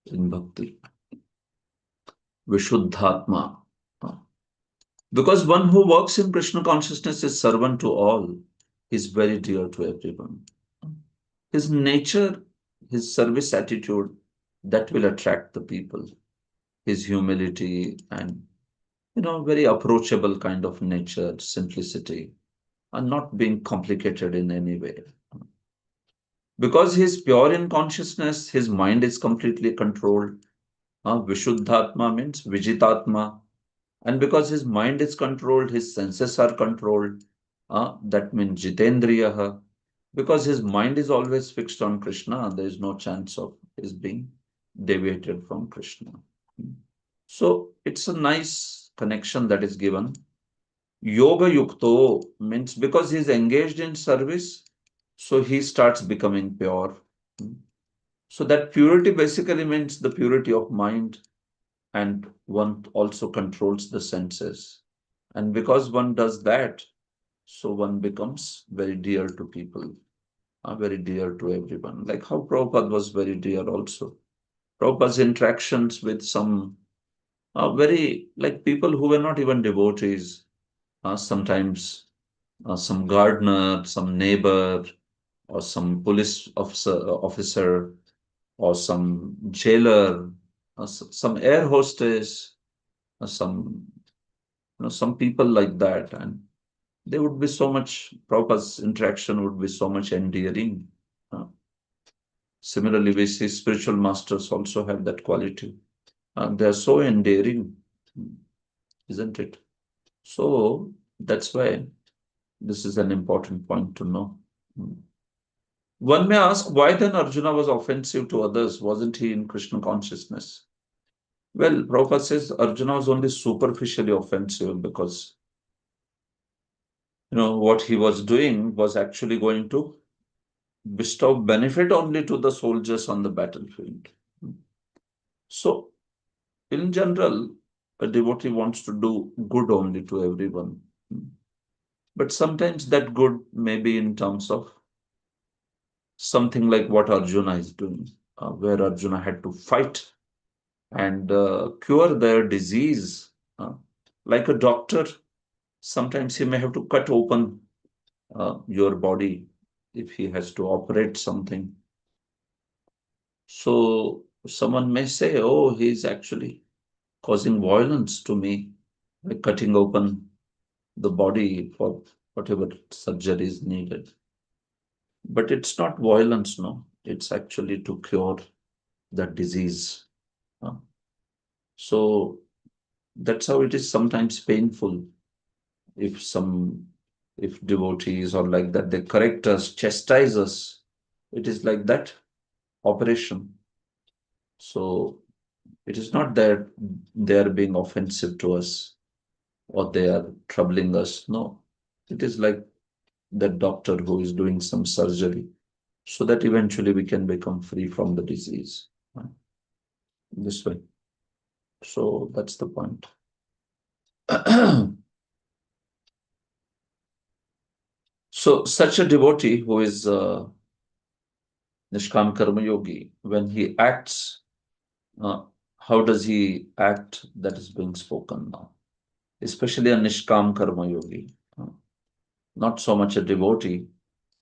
in bhakti. Vishuddhatma. Uh, Because one who works in Krishna consciousness is servant to all, is very dear to everyone. His nature, his service attitude, that will attract the people. His humility and, very approachable kind of nature, simplicity, and not being complicated in any way. Because he is pure in consciousness, his mind is completely controlled. Vishuddhatma means Vijitatma. And because his mind is controlled, his senses are controlled. That means Jitendriyaha. Because his mind is always fixed on Krishna, there is no chance of his being deviated from Krishna. So it's a nice connection that is given. Yoga Yukto means because he is engaged in service, so he starts becoming pure. So that purity basically means the purity of mind, and one also controls the senses. And because one does that, so one becomes very dear to people, very dear to everyone. Like how Prabhupada was very dear also. Prabhupada's interactions with some very, like people who were not even devotees, sometimes some gardener, some neighbor, or some police officer, or some jailer, some air hostess, some some people like that, and they would be so much. Prabhupada's interaction would be so much endearing. Uh, Similarly, we see spiritual masters also have that quality. They are so endearing, isn't it? So that's why this is an important point to know. One may ask why then Arjuna was offensive to others. Wasn't he in Krishna consciousness? Well, Prabhupada says Arjuna was only superficially offensive because what he was doing was actually going to bestow benefit only to the soldiers on the battlefield. So, in general, a devotee wants to do good only to everyone. But sometimes that good may be in terms of something like what Arjuna is doing, where Arjuna had to fight and cure their disease. Like a doctor, sometimes he may have to cut open your body if he has to operate something. So someone may say, oh, he's actually causing violence to me by cutting open the body for whatever surgery is needed. But it's not violence, no. It's actually to cure the disease. So that's how it is sometimes painful if if devotees or like that, they correct us, chastise us. It is like that operation. So it is not that they are being offensive to us or they are troubling us. No, it is like that doctor who is doing some surgery so that eventually we can become free from the disease. This way. So that's the point. So such a devotee who is Nishkam Karma Yogi, when he acts, uh, how does he act? That is being spoken now. Especially a Nishkam Karma Yogi. Not so much a devotee,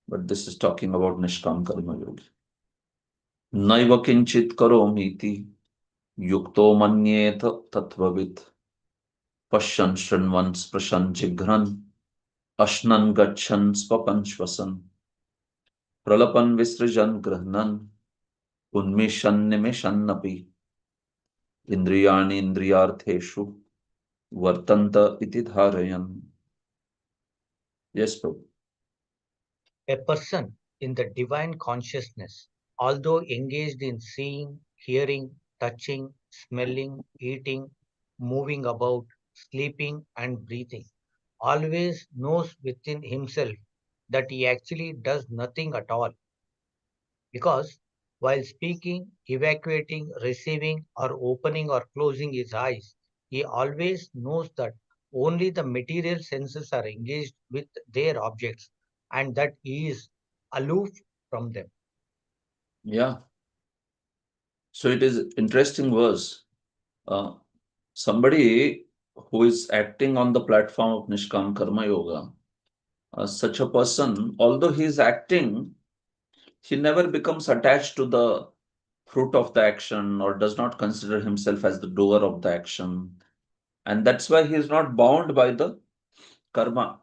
but this is talking about Nishkam Karma Yogi. नैव किंचित करोमीति युक्तो मन्येत तत्ववित् पश्यन् शृण्वन् स्पृशन् जिघ्रन् अश्नन् गच्छन् स्वपन् श्वसन् प्रलपन् विसृजन् गृह्णन् उन्मिषन् निमिषन्नपि इन्द्रियाणि इन्द्रियार्थेषु वर्तन्त इति धारयन्. Yes, Prabhu. A person in the divine consciousness, although engaged in seeing, hearing, touching, smelling, eating, moving about, sleeping, and breathing, always knows within himself that he actually does nothing at all. Because while speaking, evacuating, receiving, or opening or closing his eyes, he always knows that only the material senses are engaged with their objects and that he is aloof from them. Yeah. So it is interesting verse. Uh, somebody who is acting on the platform of Nishkam Karma Yoga, such a person, although he is acting, he never becomes attached to the fruit of the action or does not consider himself as the doer of the action. And that's why he is not bound by the karma.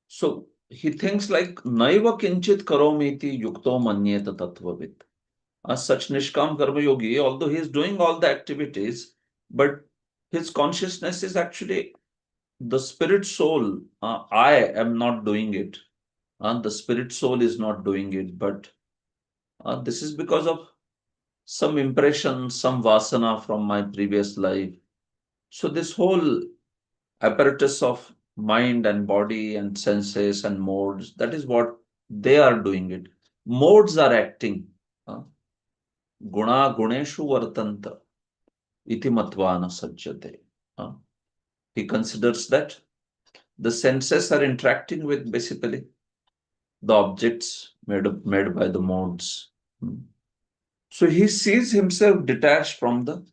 So he thinks like Naiva Kinchit Karomiti Yukto Manyeta Tattvavit. Such Nishkam Karma Yogi, although he is doing all the activities, but his consciousness is actually the spirit soul. I am not doing it. The spirit soul is not doing it, but this is because of some impression, some vasana from my previous life. So this whole apparatus of mind and body and senses and modes, that is what they are doing it. Modes are acting. Guna guneshu vartanta iti matvana sajjate. He considers that the senses are interacting with basically the objects made by the modes. So he sees himself detached from the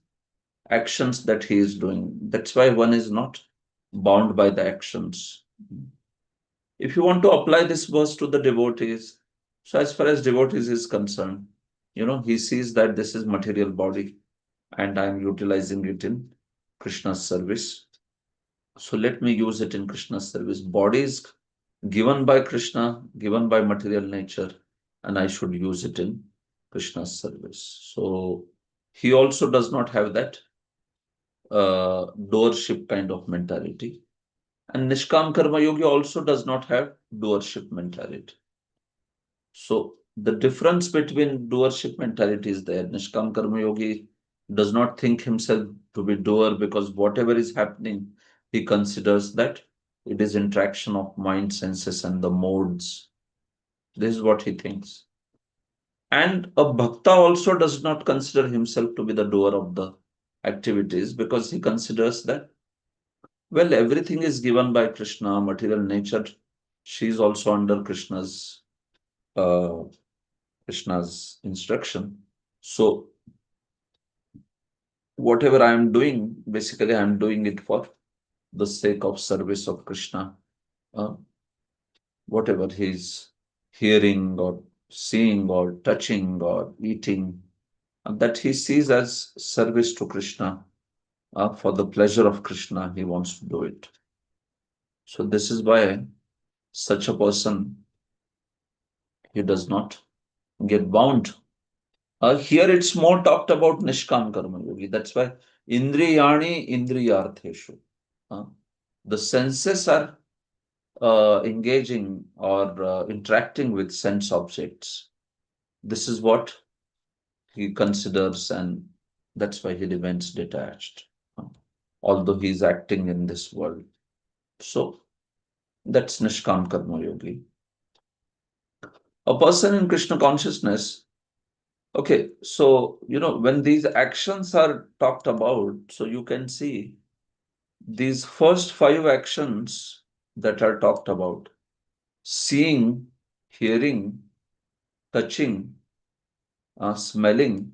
actions that he is doing. That's why one is not bound by the actions. If you want to apply this verse to the devotees, so as far as devotees is concerned, he sees that this is material body and I'm utilizing it in Krishna's service. So let me use it in Krishna's service. Body is given by Krishna, given by material nature, and I should use it in Krishna's service. So he also does not have that doership kind of mentality. And Nishkam Karma Yogi also does not have doership mentality. So the difference between doership mentality is there. Nishkam Karma Yogi does not think himself to be doer because whatever is happening, he considers that it is interaction of mind, senses, and the modes. This is what he thinks. And a bhakta also does not consider himself to be the doer of the activities because he considers that, well, everything is given by Krishna, material nature. She is also under uh, Krishna's instruction. So whatever I am doing, basically I am doing it for the sake of service of Krishna. Uh, whatever he's hearing or seeing or touching or eating, that he sees as service to Krishna. For the pleasure of Krishna, he wants to do it. So this is why such a person, he does not get bound. Here it's more talked about Nishkam Karma Yogi. That's why Indriyani Indriyartheshu. The senses are engaging or interacting with sense objects. This is what he considers, and that's why he remains detached, although he is acting in this world. So that's Nishkam Karma Yogi. A person in Krishna consciousness. Okay, so when these actions are talked about, so you can see these first five actions that are talked about: seeing, hearing, touching, smelling,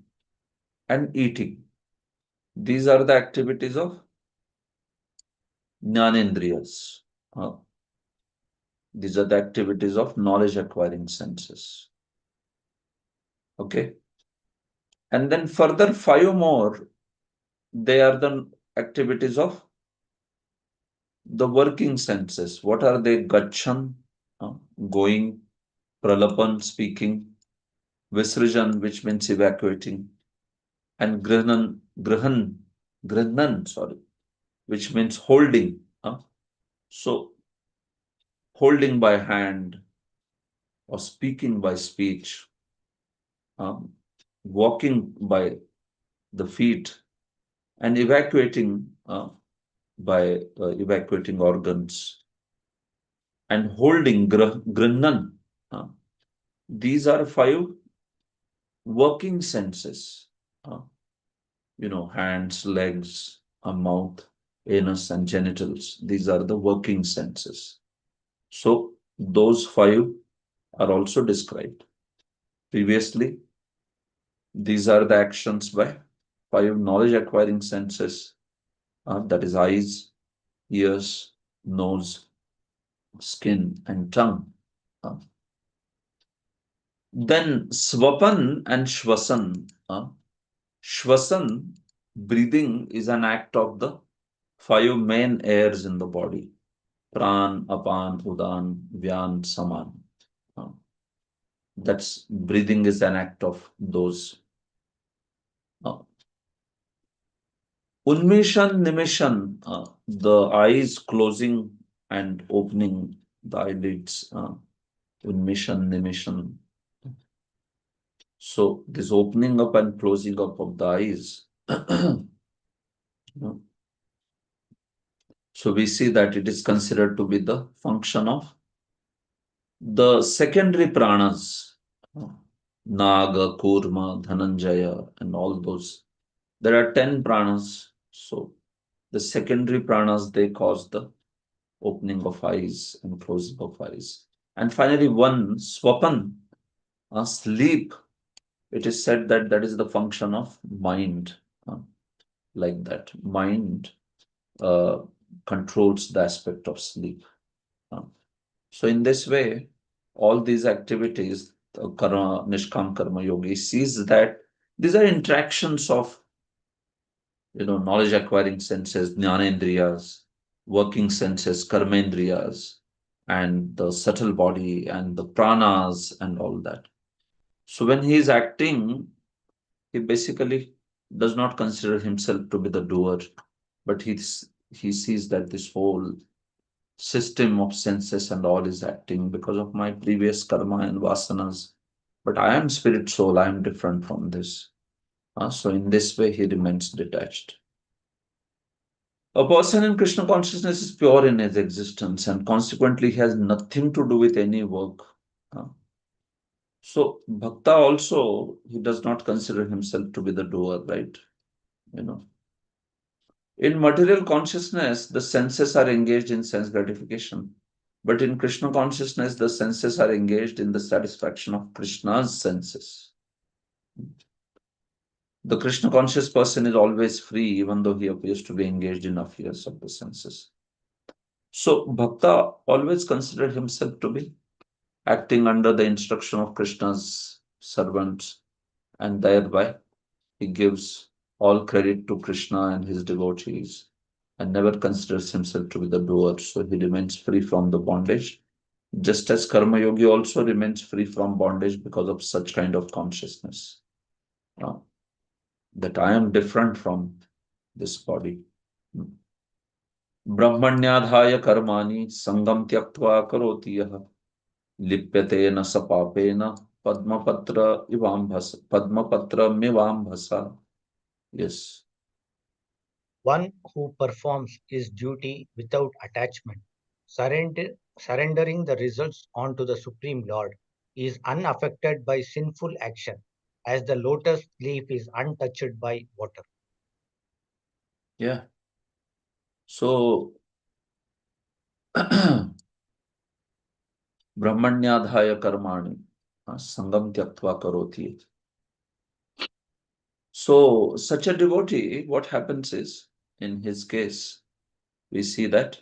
and eating. These are the activities of Jnanendriyas. Uh, these are the activities of knowledge acquiring senses. Okay. And then further 5 more, they are the activities of the working senses. What are they? Gachan, going, pralapan, speaking, visrajan, which means evacuating, and grihnan, sorry, which means holding. So holding by hand or speaking by speech, um, walking by the feet, and evacuating by evacuating organs, and holding grinnan. Uh, these are 5 working senses. Uh, hands, legs, a mouth, anus, and genitals. These are the working senses. So those 5 are also described. Previously, these are the actions by 5 knowledge acquiring senses, that is eyes, ears, nose, skin, and tongue. Uh, then swapan and shvasan. Shvasan, breathing, is an act of the 5 main airs in the body: pran, apan, udan, vyan, saman. Uh, that's breathing is an act of those. Uh, Unmishan, nimishan, the eyes closing and opening, the eyelids, unmishan, nimishan. So this opening up and closing up of the eyes. So we see that it is considered to be the function of the secondary pranas, Naga, Kurma, Dhananjaya, and all those. There are 10 pranas. So the secondary pranas, they cause the opening of eyes and closing of eyes. And finally, one, swapan, sleep. It is said that that is the function of mind, like that. Mind uh, controls the aspect of sleep. So in this way, all these activities, karma, nishkam karma yogi sees that these are interactions of knowledge acquiring senses, jnanendriyas, working senses, karmendriyas, and the subtle body and the pranas and all that. So when he is acting, he basically does not consider himself to be the doer, but he sees that this whole system of senses and all is acting because of my previous karma and vasanas. But I am spirit soul, I am different from this. So in this way, he remains detached. A person in Krishna consciousness is pure in his existence and consequently he has nothing to do with any work. Uh, So Bhakta also, he does not consider himself to be the doer, right? You know. In material consciousness, the senses are engaged in sense gratification. But in Krishna consciousness, the senses are engaged in the satisfaction of Krishna's senses. The Krishna conscious person is always free, even though he appears to be engaged in affairs of the senses. So Bhakta always considered himself to be acting under the instruction of Krishna's servants, and thereby he gives all credit to Krishna and his devotees and never considers himself to be the doer. So he remains free from the bondage, just as Karma Yogi also remains free from bondage because of such kind of consciousness, uh, that I am different from this body. ब्रह्मण्याधाय कर्माणि संगम त्यक्त्वा करोति यः लिप्यते न स पापेन पद्मपत्र इवाम्भस पद्मपत्रमिवाम्भसा. Yes. One who performs his duty without attachment, surrendering the results onto the Supreme Lord, is unaffected by sinful action, as the lotus leaf is untouched by water. Yeah. So ब्रह्मण्याधाय कर्माणि संगम त्यक्त्वा करोति. So such a devotee, what happens is, in his case, we see that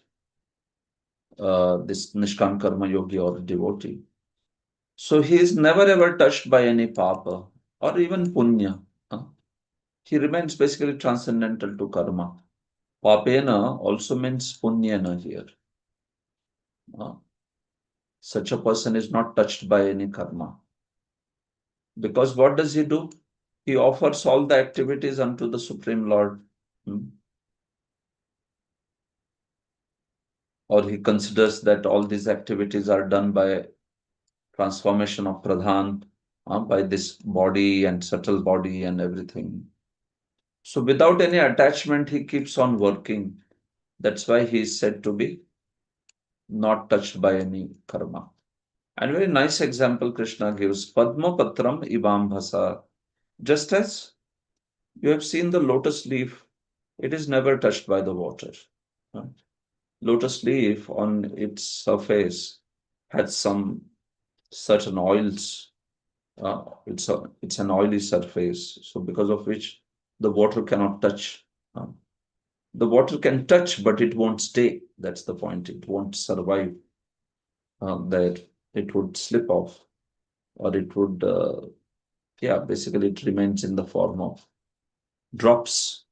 this Nishkam Karma Yogi or devotee, so he is never ever touched by any papa, or even punya. uh, he remains basically transcendental to karma. Papena also means punyana here. Uh, such a person is not touched by any karma. Because what does he do? He offers all the activities unto the Supreme Lord. Hmm. Or he considers that all these activities are done by transformation of Pradhan, by this body and subtle body and everything. So without any attachment, he keeps on working. That's why he is said to be not touched by any karma. And very nice example Krishna gives, Padma Patram Ibambhasa. Just as you have seen the lotus leaf, it is never touched by the water. Right? Lotus leaf on its surface has some certain oils. It's an oily surface, so because of which the water cannot touch. Uh, the water can touch, but it won't stay. That's the point. It won't survive. That it would slip off, or it would, yeah, basically it remains in the form of drops.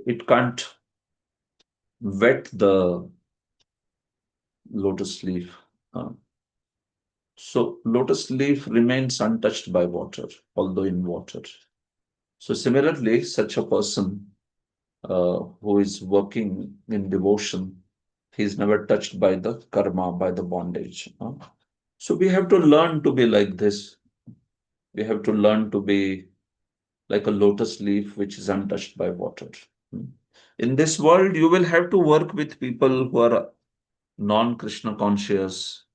It can't wet the lotus leaf. Uh, so lotus leaf remains untouched by water, although in water. So similarly, such a person who is working in devotion, he is never touched by the karma, by the bondage. So we have to learn to be like this. We have to learn to be like a lotus leaf which is untouched by water. Hmm. In this world, you will have to work with people who are non-Krishna conscious.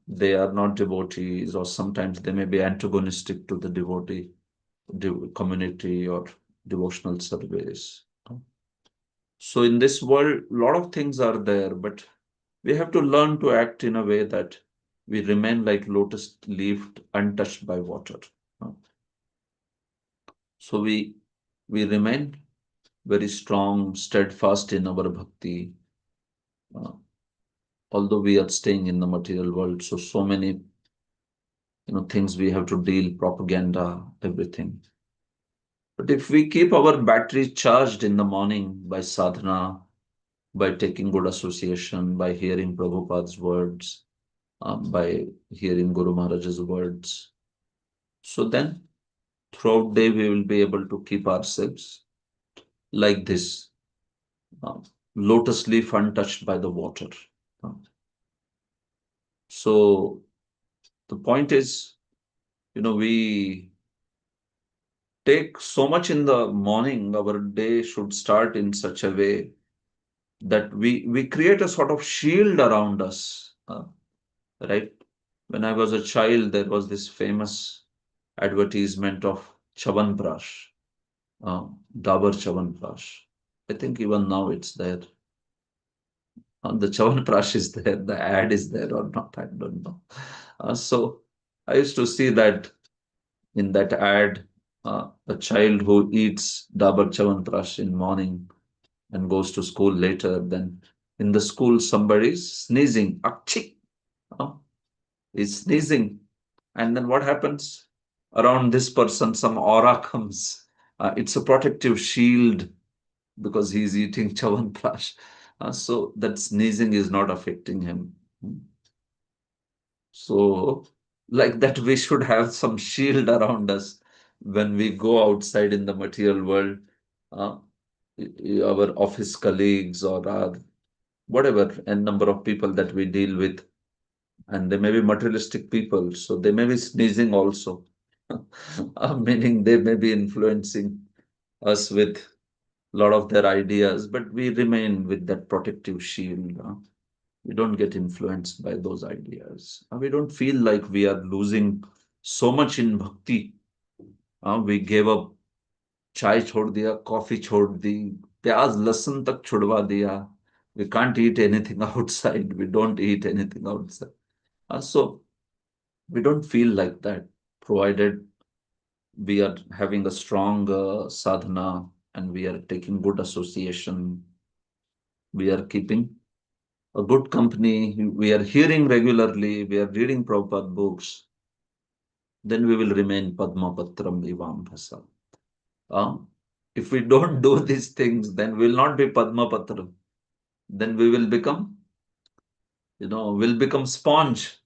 They are not devotees, or sometimes they may be antagonistic to the devotee community or devotional service. So in this world, a lot of things are there, but we have to learn to act in a way that we remain like lotus leaf untouched by water. So we remain very strong, steadfast in our bhakti, uh, although we are staying in the material world. So many things we have to deal, propaganda, everything. But if we keep our battery charged in the morning by sadhana, by taking good association, by hearing Prabhupada's words, by hearing Guru Maharaj's words, so then throughout day we will be able to keep ourselves like this uh, lotus leaf untouched by the water. Uh, So the point is, we take so much in the morning, our day should start in such a way that we create a sort of shield around us, right? When I was a child, there was this famous advertisement of Chavanprash, Dabur Chavanprash. I think even now it's there. The Chavanprash is there, the ad is there or not, I don't know. So I used to see that in that ad, a child who eats Dabur Chavanprash in morning and goes to school later, then in the school somebody is sneezing, achchi, is sneezing. And then what happens? Around this person, some aura comes. It's a protective shield because he's eating Chavanprash. So that sneezing is not affecting him. So, like that, we should have some shield around us when we go outside in the material world. Uh, our office colleagues or our whatever, and number of people that we deal with, and they may be materialistic people, so they may be sneezing also, meaning they may be influencing us with a lot of their ideas, but we remain with that protective shield. We don't get influenced by those ideas. We don't feel like we are losing so much in bhakti. We gave up chai chhod diya, coffee chhod di, pyaz lasan tak chhudwa diya. We can't eat anything outside. We don't eat anything outside. So we don't feel like that, provided we are having a strong sadhana and we are taking good association. We are keeping a good company. We are hearing regularly. We are reading Prabhupada books. then we will remain Padma Patram Vivambhasa. Uh, if we don't do these things, then we will not be Padma Patram. Then we will become, will become sponge.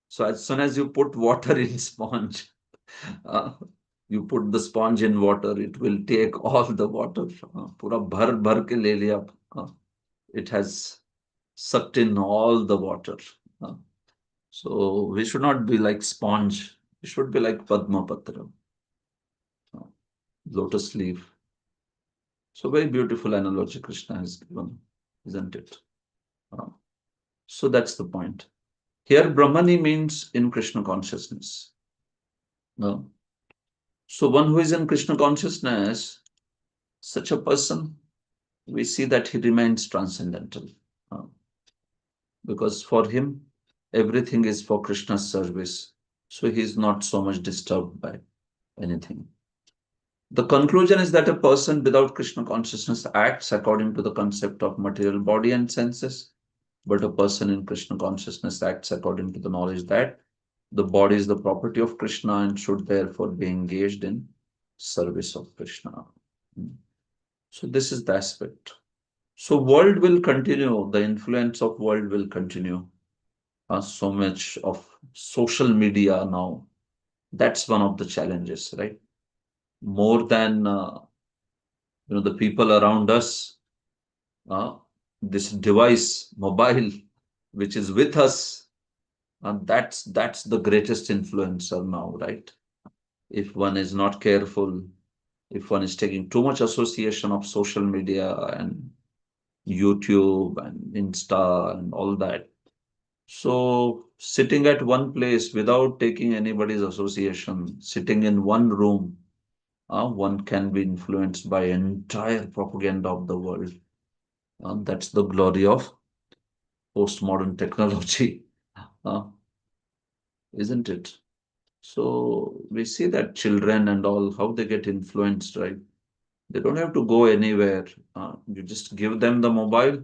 So as soon as you put water in sponge, uh, you put the sponge in water, it will take all the water. पूरा भर भर के ले लिया. uh, it has sucked in all the water. uh, so we should not be like sponge. We should be like Padma Patra, uh, lotus leaf. So very beautiful analogy Krishna has given, isn't it? Uh, so that's the point. Here Brahmani means in Krishna consciousness. Uh, so one who is in Krishna consciousness, such a person, we see that he remains transcendental. Uh, because for him, everything is for Krishna's service. So he is not so much disturbed by anything. The conclusion is that a person without Krishna consciousness acts according to the concept of material body and senses, but a person in Krishna consciousness acts according to the knowledge that the body is the property of Krishna and should therefore be engaged in service of Krishna. So this is the aspect. So world will continue, the influence of world will continue. So much of social media now, that's one of the challenges, right? More than the people around us, uh, this device, mobile, which is with us, that's the greatest influencer now, right? If one is not careful, if one is taking too much association of social media and YouTube and Insta and all that, so sitting at one place without taking anybody's association, sitting in one room, one can be influenced by entire propaganda of the world. That's the glory of postmodern technology, uh, isn't it? So we see that children and all, how they get influenced, right? They don't have to go anywhere. You just give them the mobile,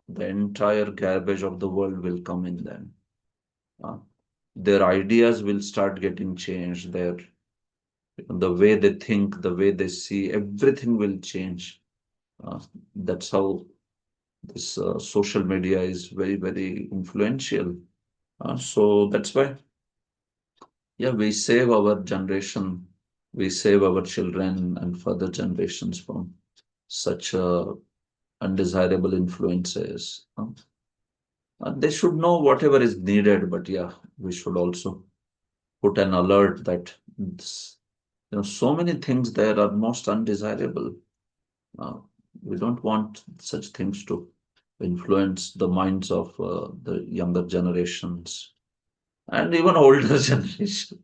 the entire garbage of the world will come in them. Uh, their ideas will start getting changed. The way they think, the way they see, everything will change. Uh, that's how this social media is very, very influential. So that's why, yeah, we save our generation, we save our children and further generations from such undesirable influences. They should know whatever is needed, but yeah, we should also put an alert that this, so many things there are most undesirable. Uh, we don't want such things to influence the minds of the younger generations and even older generation.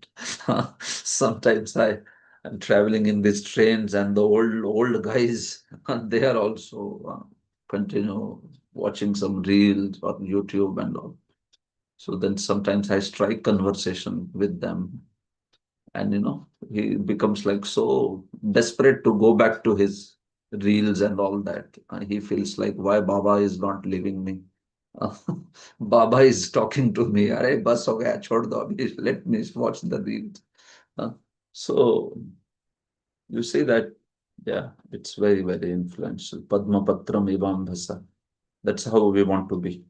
Sometimes I am traveling in these trains and the old guys, they are also continue watching some reels on YouTube and all. So then sometimes I strike conversation with them, and he becomes like so desperate to go back to his reels and all that. He feels like why Baba is not leaving me. Baba is talking to me. Arey bas ho gaya, chhod do abhi, let me watch the reels. Uh, so you see that, yeah, it's very, very influential. Padma Patram Ivam Bhasa. That's how we want to be.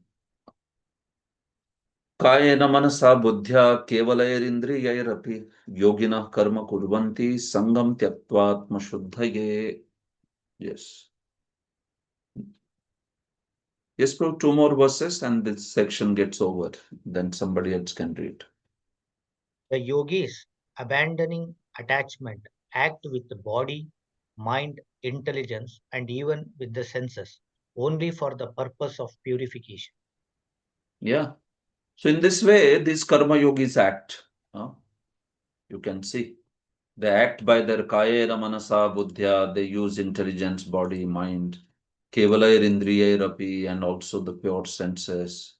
कायेन मनसा बुद्ध्या केवलैरिन्द्रियैरपि योगिनः कर्म कुर्वन्ति संगम त्यक्त्वात्मशुद्धये. Yes. Yes, bro, two more verses and this section gets over. Then somebody else can read. The yogis, abandoning attachment, act with the body, mind, intelligence, and even with the senses, only for the purpose of purification. Yeah. So in this way, these karma yogis act. You can see. They act by their kayera manasa buddhya. They use intelligence, body, mind. Kevalayir indriyairapi, and also the pure senses.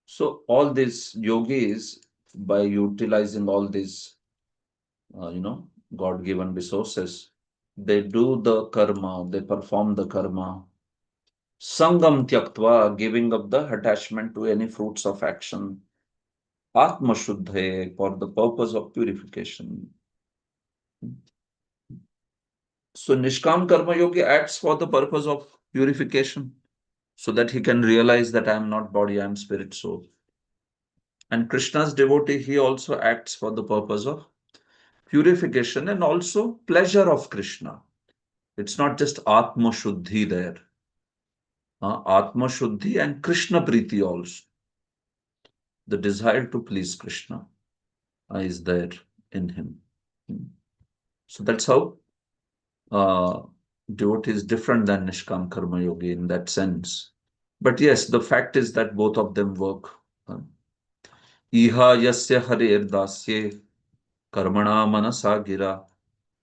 So all these yogis, by utilizing all these, God-given resources, they do the karma, they perform the karma. Sangam tyaktva, giving up the attachment to any fruits of action. Atma Shuddhe, for the purpose of purification. So Nishkam Karma Yogi acts for the purpose of purification, so that he can realize that I am not body, I am spirit, soul. And Krishna's devotee, he also acts for the purpose of purification and also pleasure of Krishna. It's not just Atma Shuddhi there. Atma Shuddhi and Krishna Priti also. The desire to please Krishna is there in him. So that's how uh, devotee is different than Nishkam Karma Yogi in that sense. But yes, the fact is that both of them work. Iha yasya harer dasye karmana manasa gira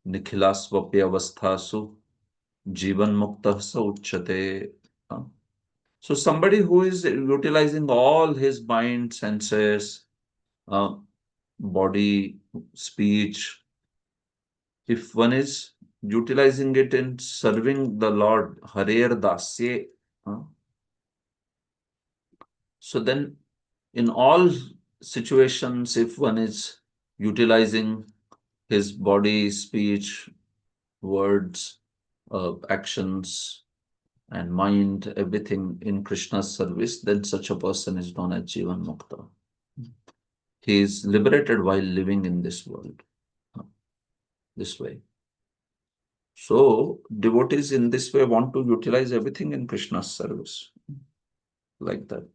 nikhila swapyavasthasu jivan mukta sa uchyate. So somebody who is utilizing all his mind, senses, uh, body, speech, if one is utilizing it in serving the Lord, Harer Dasye, so then in all situations, if one is utilizing his body, speech, words, actions, and mind, everything in Krishna's service, then such a person is known as Jivan Mukta. He is liberated while living in this world, this way. So, devotees in this way want to utilize everything in Krishna's service, like that.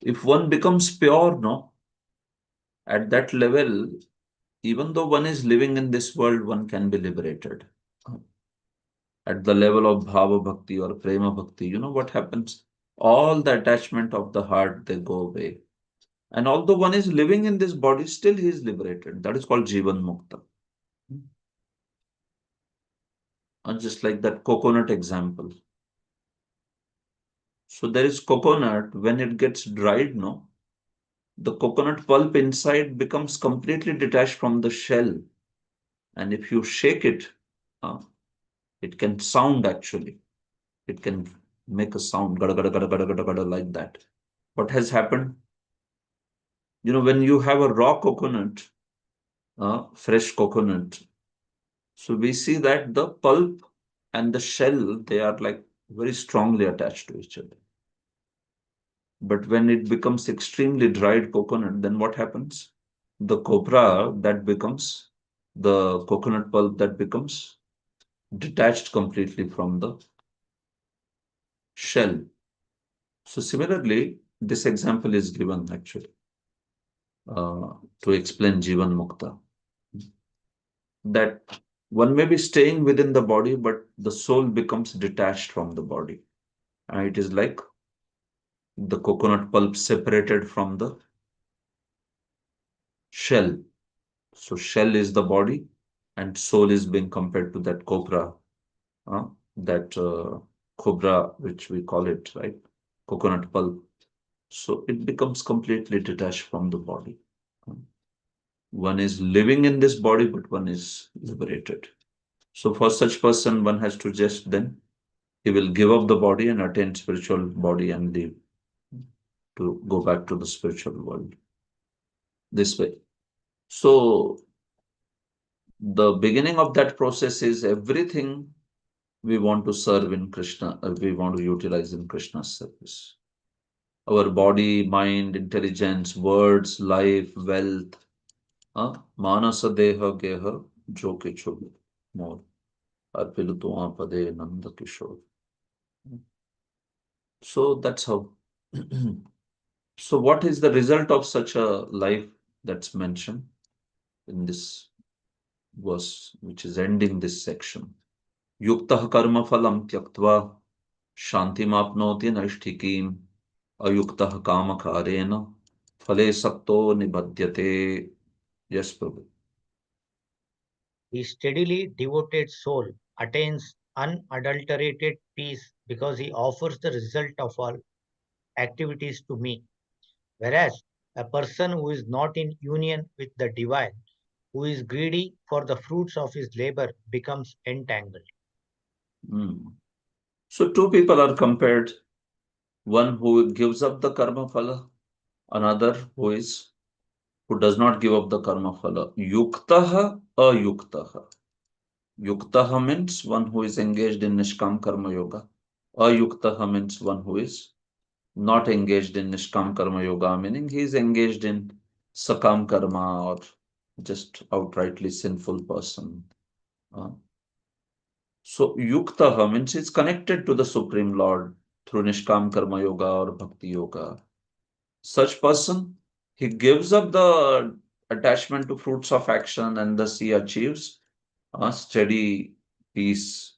If one becomes pure, no, at that level, even though one is living in this world, one can be liberated. At the level of bhava bhakti or prema bhakti, you know what happens? All the attachment of the heart, they go away. And although one is living in this body, still he is liberated. That is called Jivan Mukta. Just like that coconut example. So there is coconut, when it gets dried, no, the coconut pulp inside becomes completely detached from the shell. And if you shake it, it can sound actually. It can make a sound, gada, gada, gada, gada, gada, gada, like that. What has happened? You know, when you have a raw coconut, fresh coconut, so we see that the pulp and the shell, they are like very strongly attached to each other. But when it becomes extremely dried coconut, then what happens? The copra that becomes, the coconut pulp that becomes detached completely from the shell. So similarly, this example is given actually to explain Jivan Mukta. That one may be staying within the body, but the soul becomes detached from the body. And it is like the coconut pulp separated from the shell. So shell is the body and soul is being compared to that cobra, that cobra, which we call it, right? Coconut pulp. So it becomes completely detached from the body. One is living in this body, but one is liberated. So for such person, one has to just then, he will give up the body and attain spiritual body and live to go back to the spiritual world this way. So the beginning of that process is everything we want to serve in Krishna, we want to utilize in Krishna's service. Our body, mind, intelligence, words, life, wealth, manasa deha geha jo kichu more. Arpilu tuam pade nanda kishore. So that's how. So what is the result of such a life that's mentioned in this verse, which is ending this section? Yuktah karma phalam tyaktva shantimapnoti naishtikim ayuktah kamakarena phale sakto nibhadyate. Yes, Prabhu. The steadily devoted soul attains unadulterated peace because he offers the result of all activities to me. Whereas a person who is not in union with the divine, who is greedy for the fruits of his labor, becomes entangled. So two people are compared. One who gives up the karma phala another who does not give up the karma phala. Yuktaha ayuktaha. Yuktaha means one who is engaged in Nishkam Karma Yoga. Ayuktaha means one who is not engaged in Nishkam Karma Yoga, meaning he is engaged in Sakam Karma or just outrightly sinful person. Uh, so Yuktaha means he is connected to the Supreme Lord through Nishkam Karma Yoga or Bhakti Yoga. Such person, he gives up the attachment to fruits of action and thus he achieves a steady peace.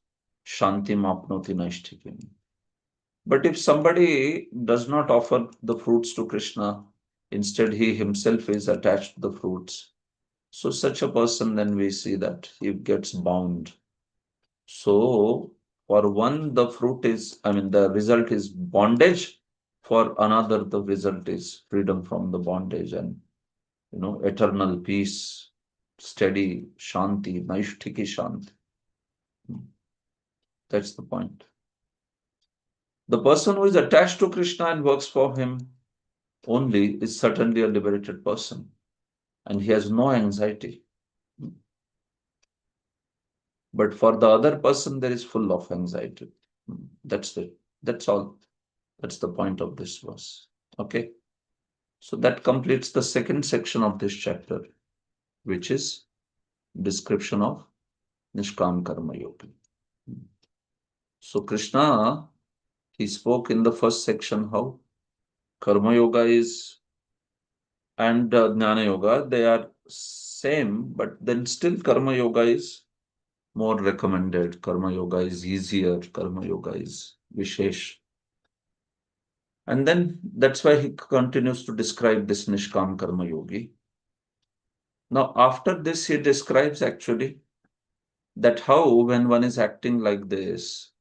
Shanti mapnoti naishtikim. But if somebody does not offer the fruits to Krishna, instead he himself is attached to the fruits. So such a person, then we see that he gets bound. So for one, the the result is bondage. For another, the result is freedom from the bondage and, eternal peace, steady shanti, naishtiki shanti. That's the point. The person who is attached to Krishna and works for him only is certainly a liberated person and he has no anxiety. But for the other person, there is full of anxiety. That's it. That's all. That's the point of this verse. Okay. So that completes the second section of this chapter, which is description of Nishkam Karma Yoga. So Krishna, he spoke in the first section how Karma Yoga is and Jnana Yoga, they are same, but then still Karma Yoga is more recommended. Karma Yoga is easier. Karma Yoga is Vishesh. And then that's why he continues to describe this Nishkam Karma Yogi. Now, after this, he describes actually that how, when one is acting like this,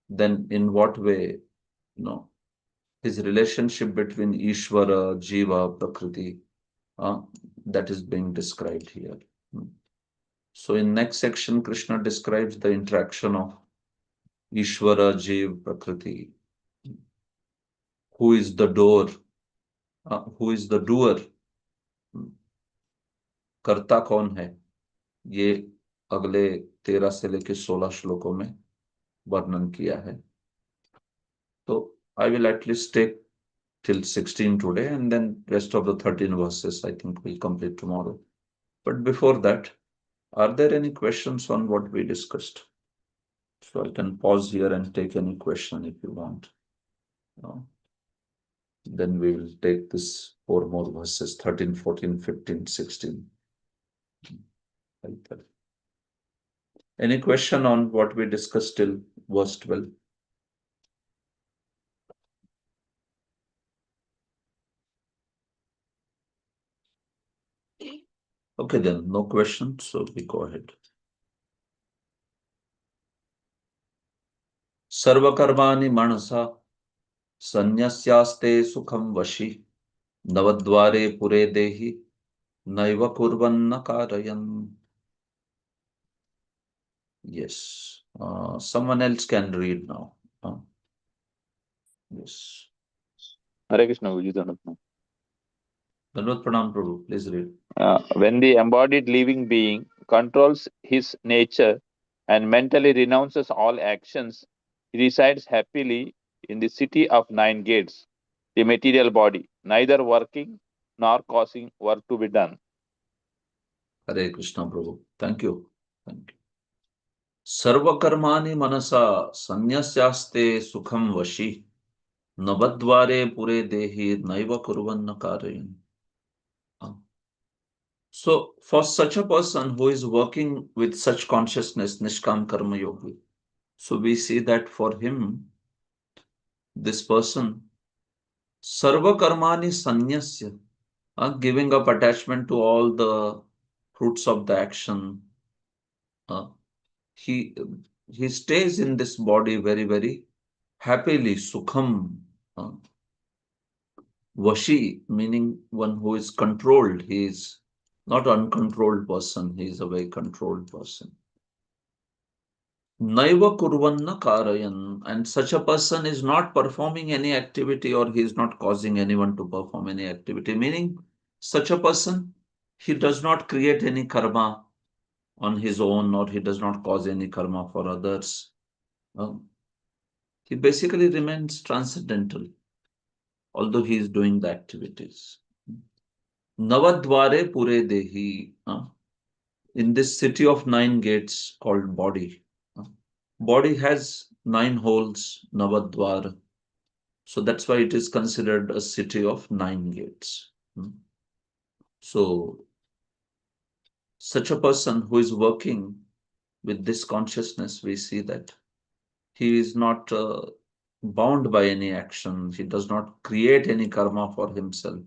then in what way, his relationship between Ishvara, Jiva, Prakriti, that is being described here. So in next section, Krishna describes the interaction of Ishvara, Jiva, Prakriti. Who is the door? Who is the doer? कर्ता कौन है? ये अगले 13 से लेकर 16 श्लोकों में वर्णन किया है. So I will at least take till 16 today and then rest of the 13 verses I think we'll complete tomorrow. But before that, are there any questions on what we discussed? So I can pause here and take any question if you want. Then we will take this 4 more verses, 13, 14, 15, 16. Like that. Any question on what we discussed till verse 12? Okay, then no questions, so we go ahead. Sarvakarmani manasa sanyasyaste sukham vashi navadvare pure dehi naiva kurvanna karayan. Yes. Someone else can read now. Yes. Hare Krishna, Guruji Dhanapna. Dandavat Pranam Prabhu, please read. When the embodied living being controls his nature and mentally renounces all actions, he resides happily in the city of 9 gates, the material body, neither working nor causing work to be done. Hare Krishna Prabhu. Thank you. Thank you. Sarvakarmani manasa sanyasyaste sukham vashi navadvare pure dehi naiva kurvanna karayan. So for such a person who is working with such consciousness, Nishkam Karma Yogi, so we see that for him, this person, Sarva Karmani Sanyasya, giving up attachment to all the fruits of the action, he he stays in this body very, very happily, Sukham. Vashi, meaning one who is controlled. He is not uncontrolled person. He is a very controlled person. Naiva kurvanna karayan, and such a person is not performing any activity or he is not causing anyone to perform any activity. Meaning, such a person, he does not create any karma on his own or he does not cause any karma for others. Um, he basically remains transcendental, although he is doing the activities. Navadvare pure dehi. In this city of nine gates called body. Body has nine holes, Navadvar. So that's why it is considered a city of nine gates. So such a person who is working with this consciousness, we see that he is not bound by any action. He does not create any karma for himself,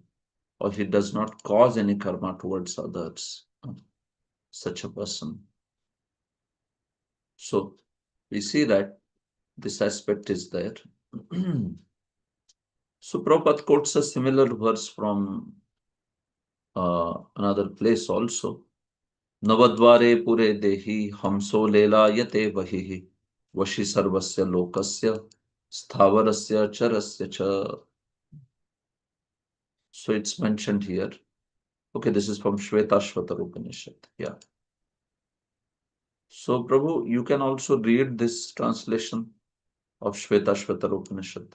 or he does not cause any karma towards others. Such a person. So we see that this aspect is there. So Prabhupada quotes a similar verse from another place also. Navadvare pure dehi hamso lela yate vahihi vashi sarvasya lokasya sthavarasya charasya cha. So it's mentioned here. Okay, this is from Shvetashvatar Upanishad. Yeah. So Prabhu, you can also read this translation of Shvetashvatar Upanishad.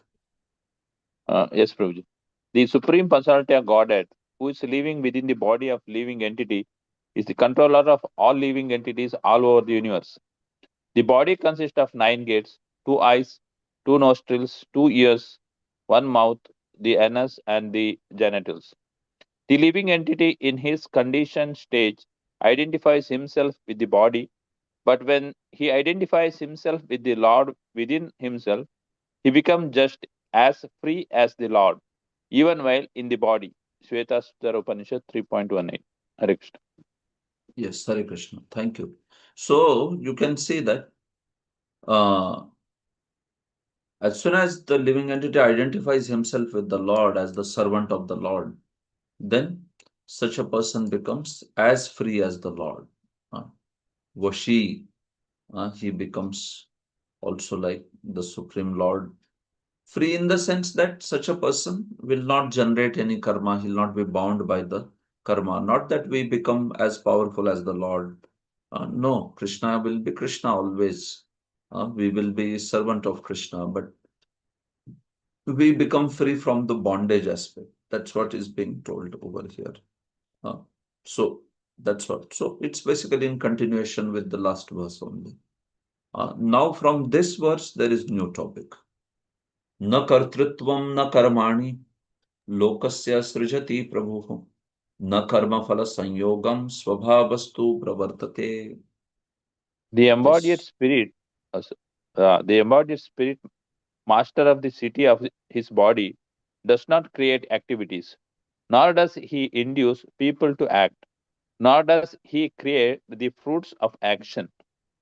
Yes, Prabhuji. The Supreme Personality of Godhead, who is living within the body of living entity, is the controller of all living entities all over the universe. The body consists of nine gates, two eyes, two nostrils, two ears, one mouth, the anus, and the genitals. The living entity in his conditioned stage identifies himself with the body, but when he identifies himself with the Lord within himself, he becomes just as free as the Lord, even while in the body. Shvetashvatara Upanishad 3.18. Hare Krishna. Yes, Hare Krishna. Thank you. So you can see that uh, as soon as the living entity identifies himself with the Lord as the servant of the Lord, then such a person becomes as free as the Lord. Uh, Vashi, he becomes also like the Supreme Lord. Free in the sense that such a person will not generate any karma, he'll not be bound by the karma. Not that we become as powerful as the Lord. No, Krishna will be Krishna always. We will be servant of Krishna, but we become free from the bondage aspect. That's what is being told over here. Uh, so that's what. So it's basically in continuation with the last verse only. Now from this verse, there is new topic. न कर्तृत्वं न कर्माणि लोकस्य सृजति प्रभुः न कर्मफल संयोगम स्वभावस्तु प्रवर्तते. The embodied This, spirit, the embodied spirit, master of the city of his body, does not create activities, nor does he induce people to act, nor does he create the fruits of action.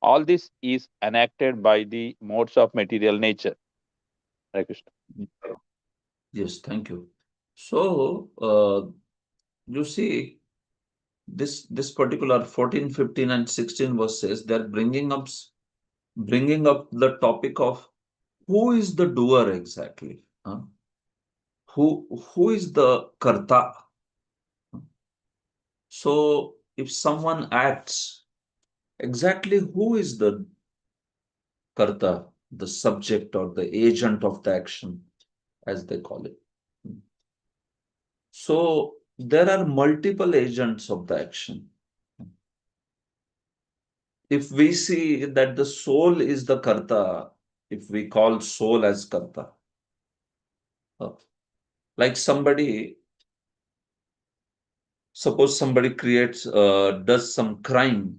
All this is enacted by the modes of material nature. Hare Krishna. yes, thank you. So you see this particular 14, 15, and 16 verses, they're bringing up the topic of who is the doer exactly. Who is the karta? So if someone acts, exactly who is the karta, the subject or the agent of the action, as they call it? So there are multiple agents of the action. If we see that the soul is the karta, if we call soul as karta, uh, like suppose somebody does some crime.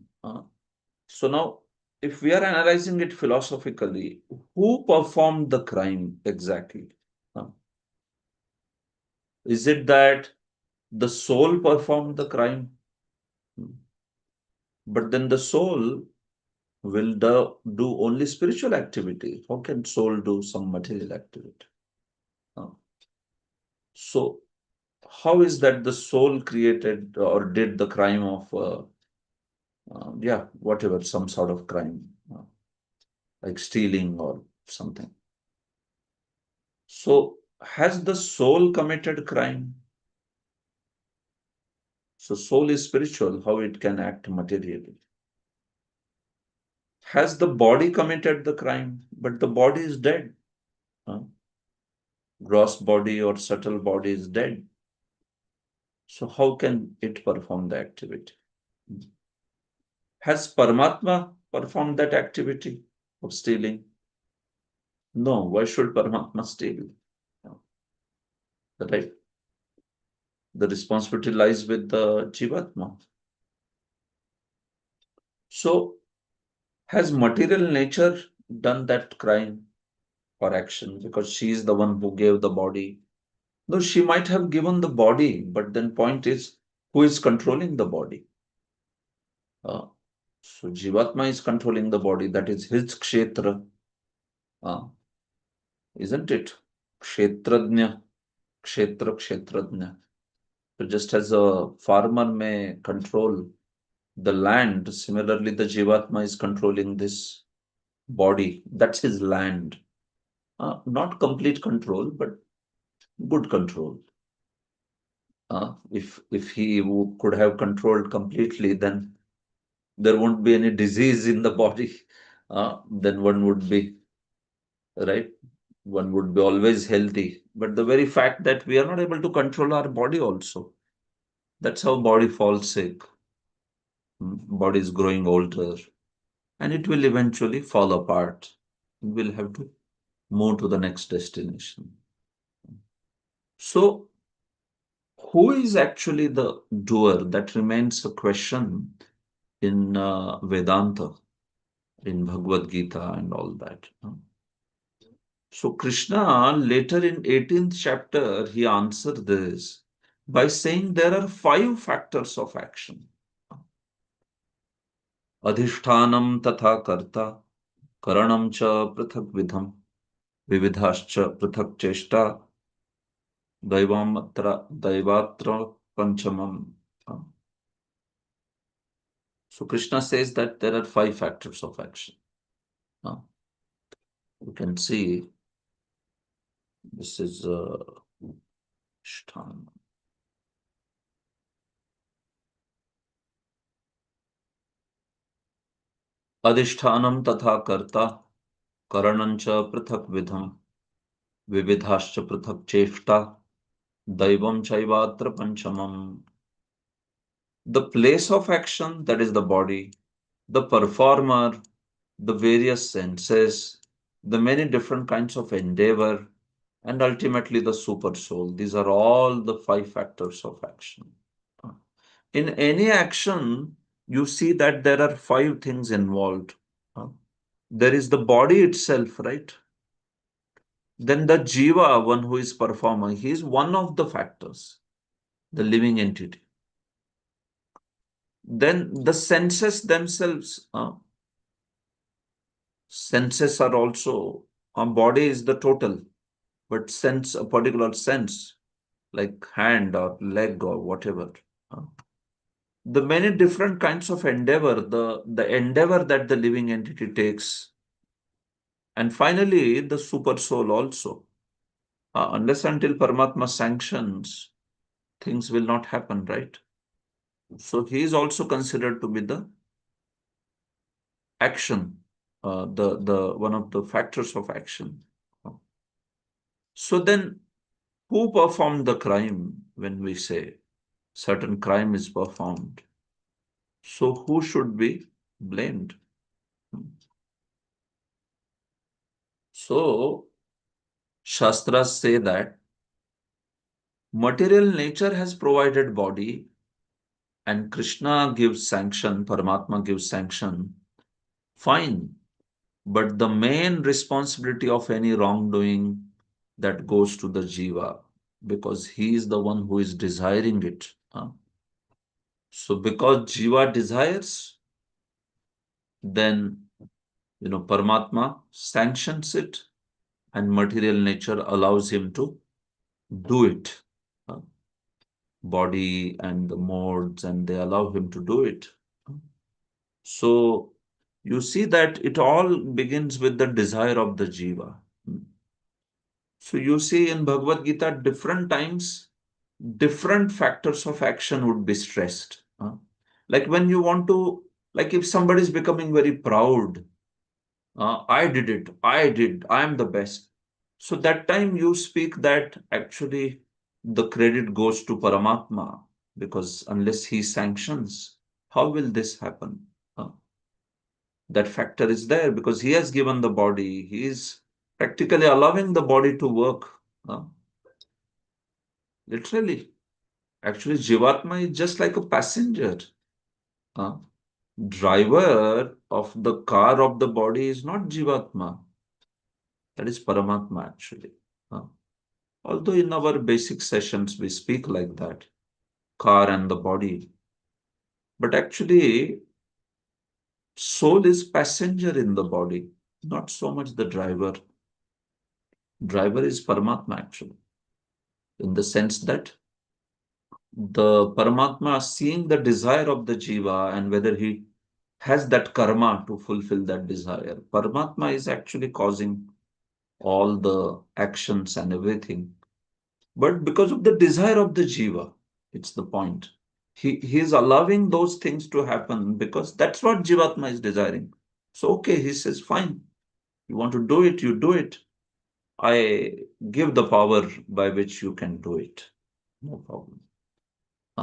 So now, if we are analyzing it philosophically, who performed the crime exactly? Uh, Is it that the soul performed the crime? But then the soul will do only spiritual activity. How can soul do some material activity? Uh, So how is that the soul created or did the crime of, yeah, whatever, some sort of crime? like stealing or something. So, has the soul committed crime? So, soul is spiritual, how it can act materially. Has the body committed the crime? But the body is dead. Huh? Gross body or subtle body is dead. So, how can it perform the activity? Has Paramatma performed that activity of stealing? No. Why should Paramatma steal? No. Right? The responsibility lies with the Jivatma. So, has material nature done that crime or action because she is the one who gave the body? No, she might have given the body, but then point is who is controlling the body? Uh, so Jivatma is controlling the body. That is his kshetra, uh, isn't it? Kshetrajna, kshetrajna. So just as a farmer may control the land, similarly the Jivatma is controlling this body. That's his land. Not complete control, but good control. If he could have controlled completely, then there won't be any disease in the body. Then one would be right. One would be always healthy. But the very fact that we are not able to control our body also, that's how body falls sick. Body is growing older, and it will eventually fall apart. We'll have to move to the next destination. So, who is actually the doer? That remains a question in Vedanta, in Bhagavad Gita, and all that. So, Krishna, later in 18th chapter, he answered this by saying there are 5 factors of action. Adhishtanam tatha karta, karanam cha prathak vidham, vividhascha prathak cheshta, daivatra panchamam. So Krishna says that there are 5 factors of action. You can see this is Sthana. Adhishthanam tatha karta, karanancha prathak vidham, vividhascha prathak cheshta, daivam chaivatra panchamam. The place of action, that is the body, the performer, the various senses, the many different kinds of endeavor, and ultimately the super soul. These are all the 5 factors of action. In any action, you see that there are 5 things involved. There is the body itself, right? Then the jiva, one who is performing, he is one of the factors, the living entity. Then the senses themselves, senses are also, our body is the total, but sense, a particular sense, like hand or leg or whatever. The many different kinds of endeavor, the endeavor that the living entity takes, and finally the super soul also. Unless until Paramatma sanctions, things will not happen, right? So he is also considered to be the action, the one of the factors of action. So then, who performed the crime when we say certain crime is performed? So who should be blamed? So Shastras say that material nature has provided body and Krishna gives sanction, Paramatma gives sanction. Fine. But the main responsibility of any wrongdoing that goes to the jiva because he is the one who is desiring it. So because jiva desires, then Paramatma sanctions it and material nature allows him to do it. Body and the modes, and they allow him to do it. So you see that it all begins with the desire of the jiva. So you see in Bhagavad Gita, different times, different factors of action would be stressed. Like when you want to, like if somebody is becoming very proud, I did it, I am the best. So that time you speak that actually the credit goes to Paramatma, because unless he sanctions, how will this happen? That factor is there because he has given the body, he is practically allowing the body to work. Literally. Actually, Jivatma is just like a passenger. Uh, Driver of the car of the body is not Jivatma. That is Paramatma actually. Although in our basic sessions we speak like that, car and the body. But actually, soul is passenger in the body, not so much the driver. Driver is Paramatma actually, in the sense that the Paramatma seeing the desire of the jiva and whether he has that karma to fulfill that desire. Paramatma is actually causing all the actions and everything. But because of the desire of the jiva, it's the point. He is allowing those things to happen because that's what Jivatma is desiring. So, okay, he says, fine, you want to do it, you do it. I give the power by which you can do it. No problem.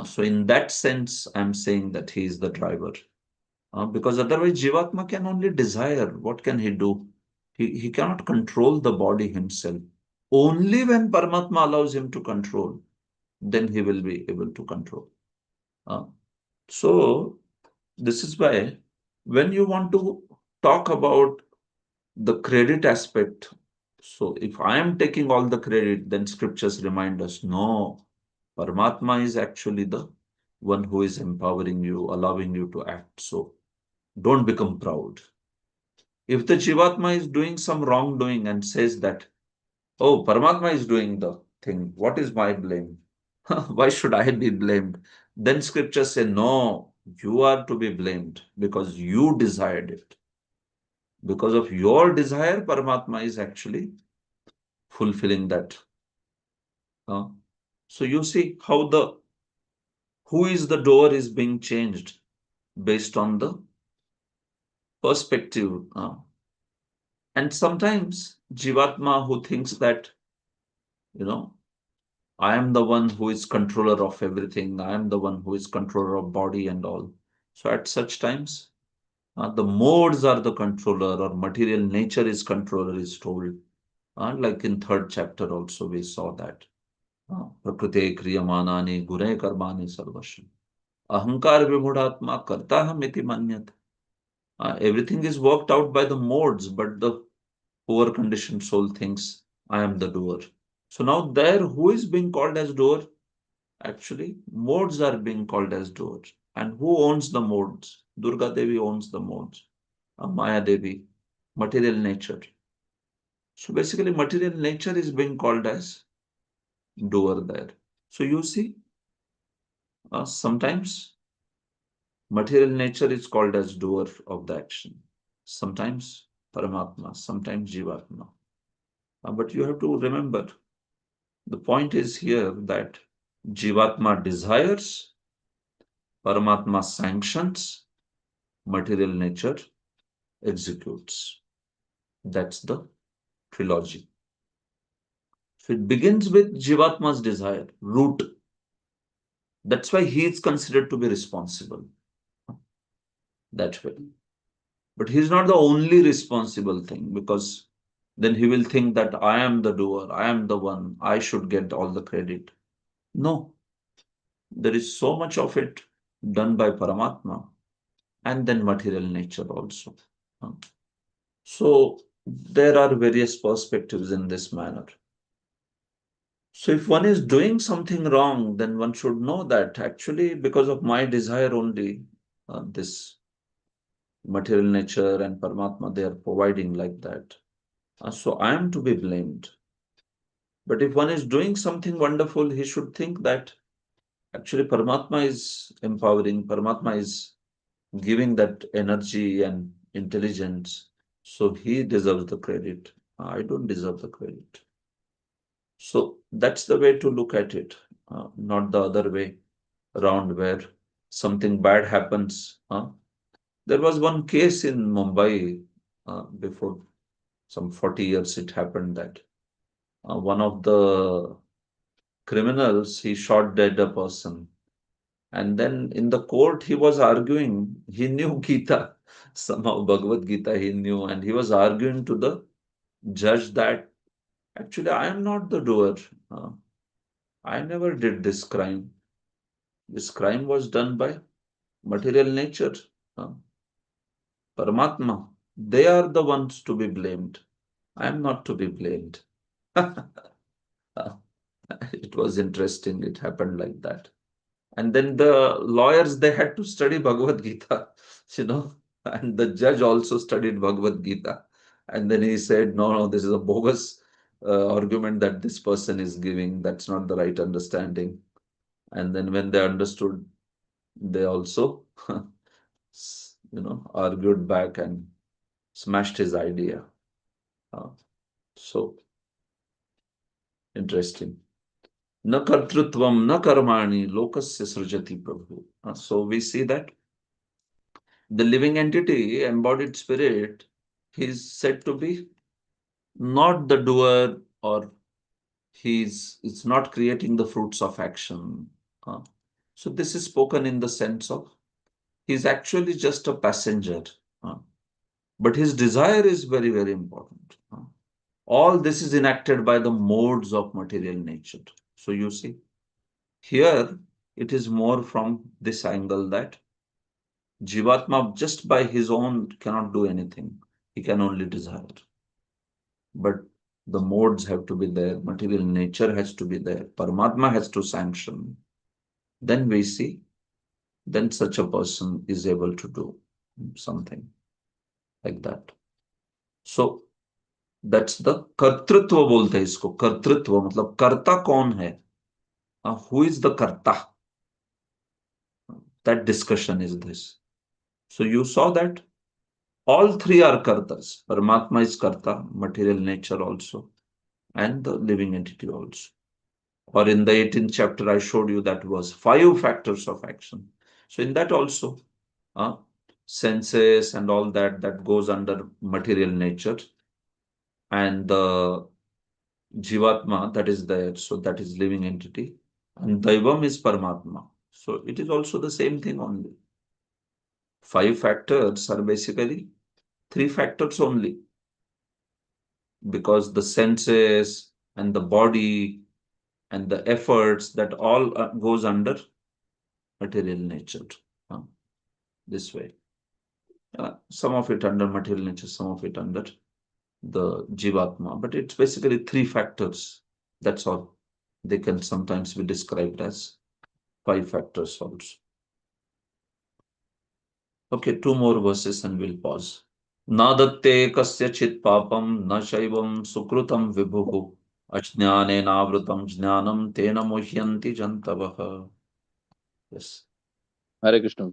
So in that sense, I'm saying that he is the driver. Because otherwise, Jivatma can only desire. What can he do? He cannot control the body himself. Only when Paramatma allows him to control, then he will be able to control. So, this is why when you want to talk about the credit aspect, so if I am taking all the credit, then scriptures remind us no, Paramatma is actually the one who is empowering you, allowing you to act. So, don't become proud. If the Jivatma is doing some wrongdoing and says that, oh, Paramatma is doing the thing, what is my blame? Why should I be blamed? Then scriptures say, no, you are to be blamed because you desired it. Because of your desire, Paramatma is actually fulfilling that. So you see how the who is the door is being changed based on the perspective. And sometimes Jivatma who thinks that, you know, I am the one who is controller of everything. I am the one who is controller of body and all. So at such times, the modes are the controller or material nature is controller is told. Like in third chapter also we saw that. Prakriti kriyamanani gune karmani sarvasya. Ahankar vimudhatma karta hamiti manyat. Everything is worked out by the modes, but the poor conditioned soul thinks I am the doer. So now there, who is being called as doer? Actually, modes are being called as doers. And who owns the modes? Durga Devi owns the modes. Maya Devi, material nature. So basically, material nature is being called as doer there. So you see, sometimes material nature is called as doer of the action. Sometimes Paramatma, sometimes Jivatma. But you have to remember, the point is here that Jivatma desires, Paramatma sanctions, material nature executes. That's the trilogy. So it begins with Jivatma's desire, root. That's why he is considered to be responsible that way. But he is not the only responsible thing, because then he will think that I am the doer, I am the one, I should get all the credit. No, there is so much of it done by Paramatma and then material nature also. So there are various perspectives in this manner. So if one is doing something wrong, then one should know that actually because of my desire only, this material nature and Paramatma, they are providing like that. So I am to be blamed. But if one is doing something wonderful, he should think that actually Paramatma is empowering, Paramatma is giving that energy and intelligence, so he deserves the credit. I don't deserve the credit. So that's the way to look at it, not the other way around where something bad happens. There was one case in Mumbai before some 40 years it happened that one of the criminals, he shot dead a person. And then in the court, he was arguing, he knew Gita, somehow Bhagavad Gita he knew, and he was arguing to the judge that actually I am not the doer. Uh, I never did this crime. This crime was done by material nature, uh, Paramatma. They are the ones to be blamed. I am not to be blamed. It was interesting. It happened like that. And then the lawyers, they had to study Bhagavad Gita, you know, and the judge also studied Bhagavad Gita. And then he said, no, no, this is a bogus argument that this person is giving. That's not the right understanding. And then when they understood, they also, argued back and smashed his idea. So interesting. Na kartrutvam na karmani lokasya srujati prabhu. So we see that the living entity, embodied spirit, is said to be not the doer, or it's not creating the fruits of action. So this is spoken in the sense of he's actually just a passenger. But his desire is very, very important. All this is enacted by the modes of material nature. So you see, here it is more from this angle that Jivatma just by his own cannot do anything. He can only desire. But the modes have to be there, material nature has to be there, Paramatma has to sanction. Then we see, then such a person is able to do something like that. So that's the कर्तृत्व बोलते हैं इसको. कर्तृत्व मतलब कर्ता कौन है? Who is the karta? That discussion is this. So you saw that all three are kartas. Paramatma is karta, material nature also, and the living entity also. Or in the 18th chapter, I showed you that was 5 factors of action. So in that also, senses and all that goes under material nature, and the Jivatma that is there, so that is living entity, and Daivam is Paramatma. So it is also the same thing only. 5 factors are basically 3 factors only, because the senses and the body and the efforts, that all goes under material nature. This way. Some of it under material nature, some of it under the Jivatma. But it's basically 3 factors. That's all. They can sometimes be described as 5 factors also. Okay, 2 more verses and we'll pause. Nadatte kasyachit papam na shaivam sukrutam vibhuhu ajnane navrutam jnanam tena muhyanti jantavaha. Yes. Hare Krishna.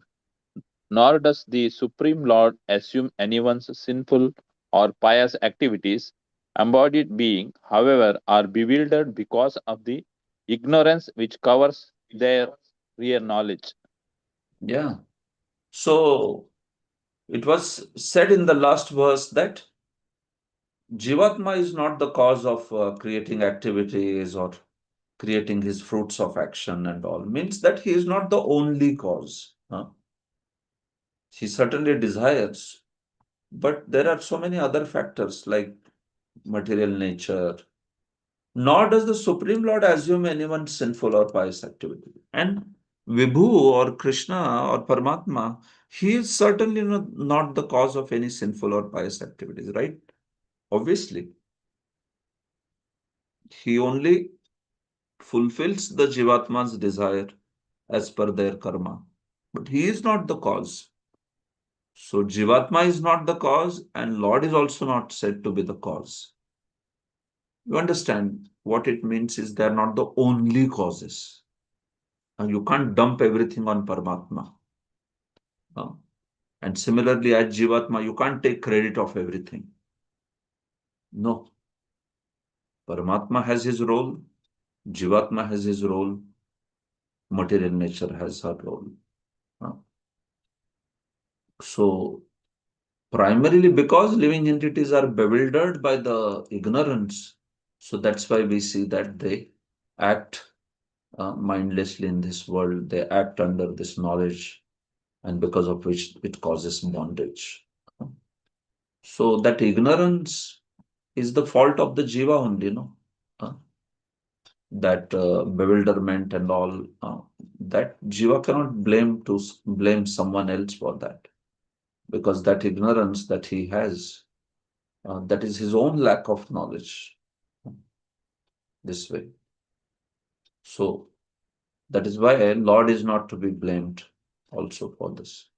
Nor does the Supreme Lord assume anyone's sinful or pious activities. Embodied being, however, are bewildered because of the ignorance which covers their real knowledge. Yeah. So it was said in the last verse that Jivatma is not the cause of creating activities or creating his fruits of action and all. Means that he is not the only cause. He certainly desires, but there are so many other factors like material nature. Nor does the Supreme Lord assume anyone's sinful or pious activity. And Vibhu or Krishna or Paramatma, he is certainly not the cause of any sinful or pious activities, right? Obviously. He only fulfills the Jivatma's desire as per their karma. But he is not the cause. So Jivatma is not the cause, and Lord is also not said to be the cause. You understand what it means is they are not the only causes. And you can't dump everything on Paramatma. And similarly, as Jivatma, you can't take credit of everything. No. Paramatma has his role, Jivatma has his role, material nature has her role. So, primarily because living entities are bewildered by the ignorance, so that's why we see that they act mindlessly in this world, they act under this knowledge, and because of which it causes bondage. So, that ignorance is the fault of the jiva only, no? Uh, that bewilderment and all, that jiva cannot blame someone else for that, because that ignorance that he has, that is his own lack of knowledge. This way, so that is why Lord is not to be blamed also for this.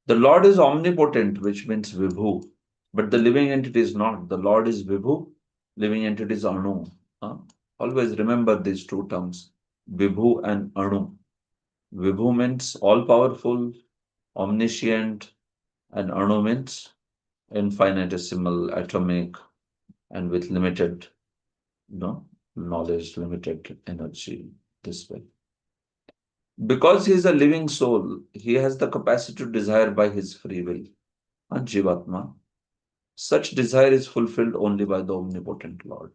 The Lord is omnipotent, which means Vibhu, but the living entity is not. The Lord is Vibhu, living entity is Anu. Always remember these two terms, Vibhu and Anu. Vibhu means all powerful, omniscient, and Anu means infinitesimal, atomic, and with limited, knowledge, limited energy. This way. Because he is a living soul, he has the capacity to desire by his free will. And Jivatma, such desire is fulfilled only by the omnipotent Lord.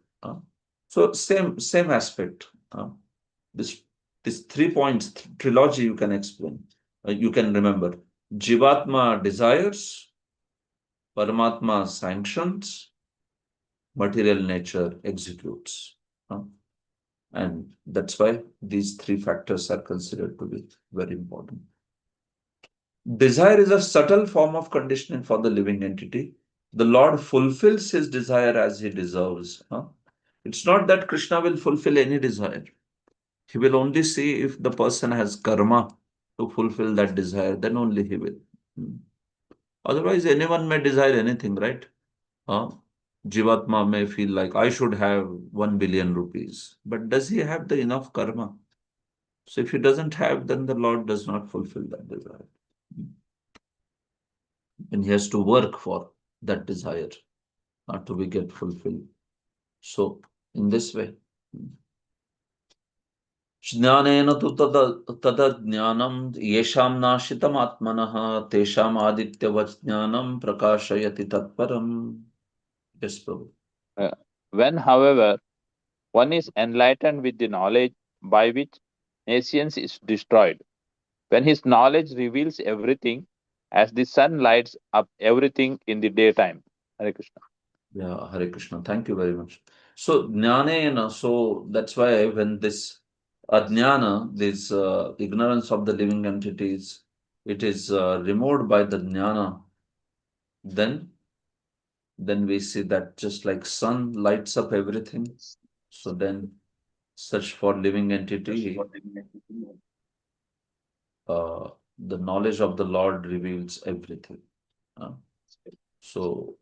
So same aspect. This these 3 points, trilogy you can explain. You can remember. Jivatma desires, Paramatma sanctions, material nature executes. And that's why these three factors are considered to be very important. Desire is a subtle form of conditioning for the living entity. The Lord fulfills his desire as he deserves. It's not that Krishna will fulfill any desire. He will only see if the person has karma to fulfill that desire, then only he will. Otherwise, anyone may desire anything, right? Jivatma may feel like, I should have 1 billion rupees. But does he have the enough karma? So if he doesn't have, then the Lord does not fulfill that desire. And he has to work for that desire to be get fulfilled. So in this way, ज्ञानेन तु तदज्ञानं येषां नाशितम् आत्मनः तेषाम् आदित्यवत् ज्ञानं प्रकाशयति तत्परम्. Yes, Prabhu. When, however, one is enlightened with the knowledge by which nations is destroyed, when his knowledge reveals everything, as the sun lights up everything in the daytime. Hare Krishna. Yeah, Hare Krishna. Thank you very much. So, jnanena, so that's why when this ajnana, this ignorance of the living entities, it is removed by the jnana, then we see that just like sun lights up everything, so then such for living entity, the knowledge of the Lord reveals everything. So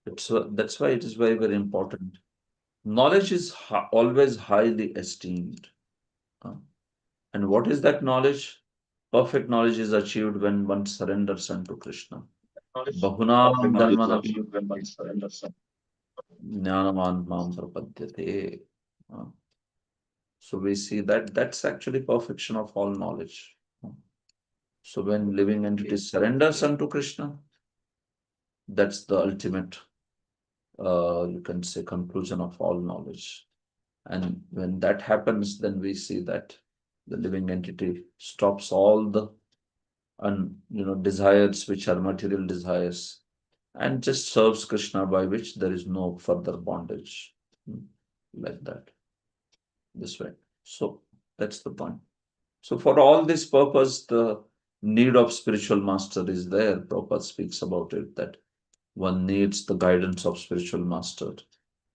it's that's why it is very, very important. Knowledge is always highly esteemed. And what is that knowledge? Perfect knowledge is achieved when one surrenders unto Krishna. Bahunam janmanam jnanavan mam prapadyate. So we see that that's actually perfection of all knowledge. So when living entity surrenders unto Krishna, that's the ultimate, you can say, conclusion of all knowledge. And when that happens, then we see that the living entity stops all the desires which are material desires, and just serves Krishna, by which there is no further bondage. Like that. This way. So that's the point. So for all this purpose, the need of spiritual master is there. Prabhupada speaks about it, that one needs the guidance of spiritual master.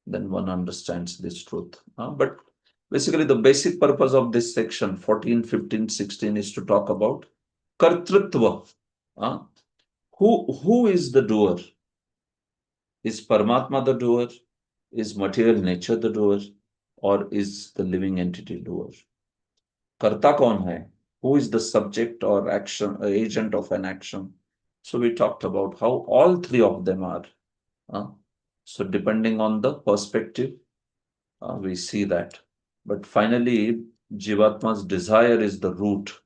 Then one understands this truth. But basically, the basic purpose of this section 14, 15, 16 is to talk about kartrutva. Who is the doer? Is Paramatma the doer? Is material nature the doer? Or is the living entity doer? Karta kaun hai? who is the subject or action, agent of an action. So we talked about how all three of them are. So depending on the perspective, we see that. But finally, Jivatma's desire is the root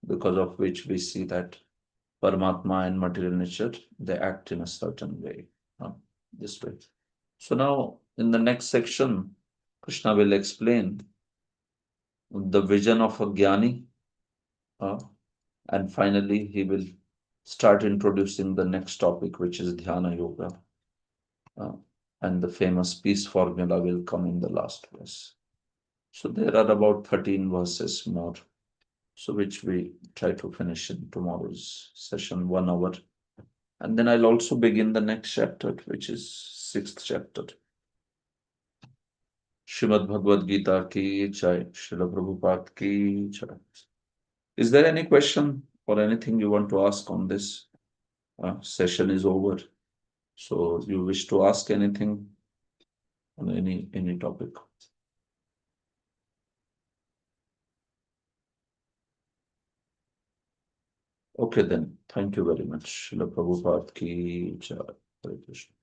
because of which we see that Paramatma and material nature, they act in a certain way, this way. So now in the next section, Krishna will explain the vision of a Jnani, and finally he will start introducing the next topic, which is Dhyana Yoga. And the famous peace formula will come in the last verse. So there are about 13 verses more, so which we try to finish in tomorrow's session, 1 hour. And then I'll also begin the next chapter, which is 6th chapter. Shrimad Bhagavad Gita ki jai, Srila Prabhupada ki jai. Is there any question or anything you want to ask on this? Session is over. So you wish to ask anything on any topic? Okay then. Thank you very much. Srila Prabhupada ki jai. Hare Krishna.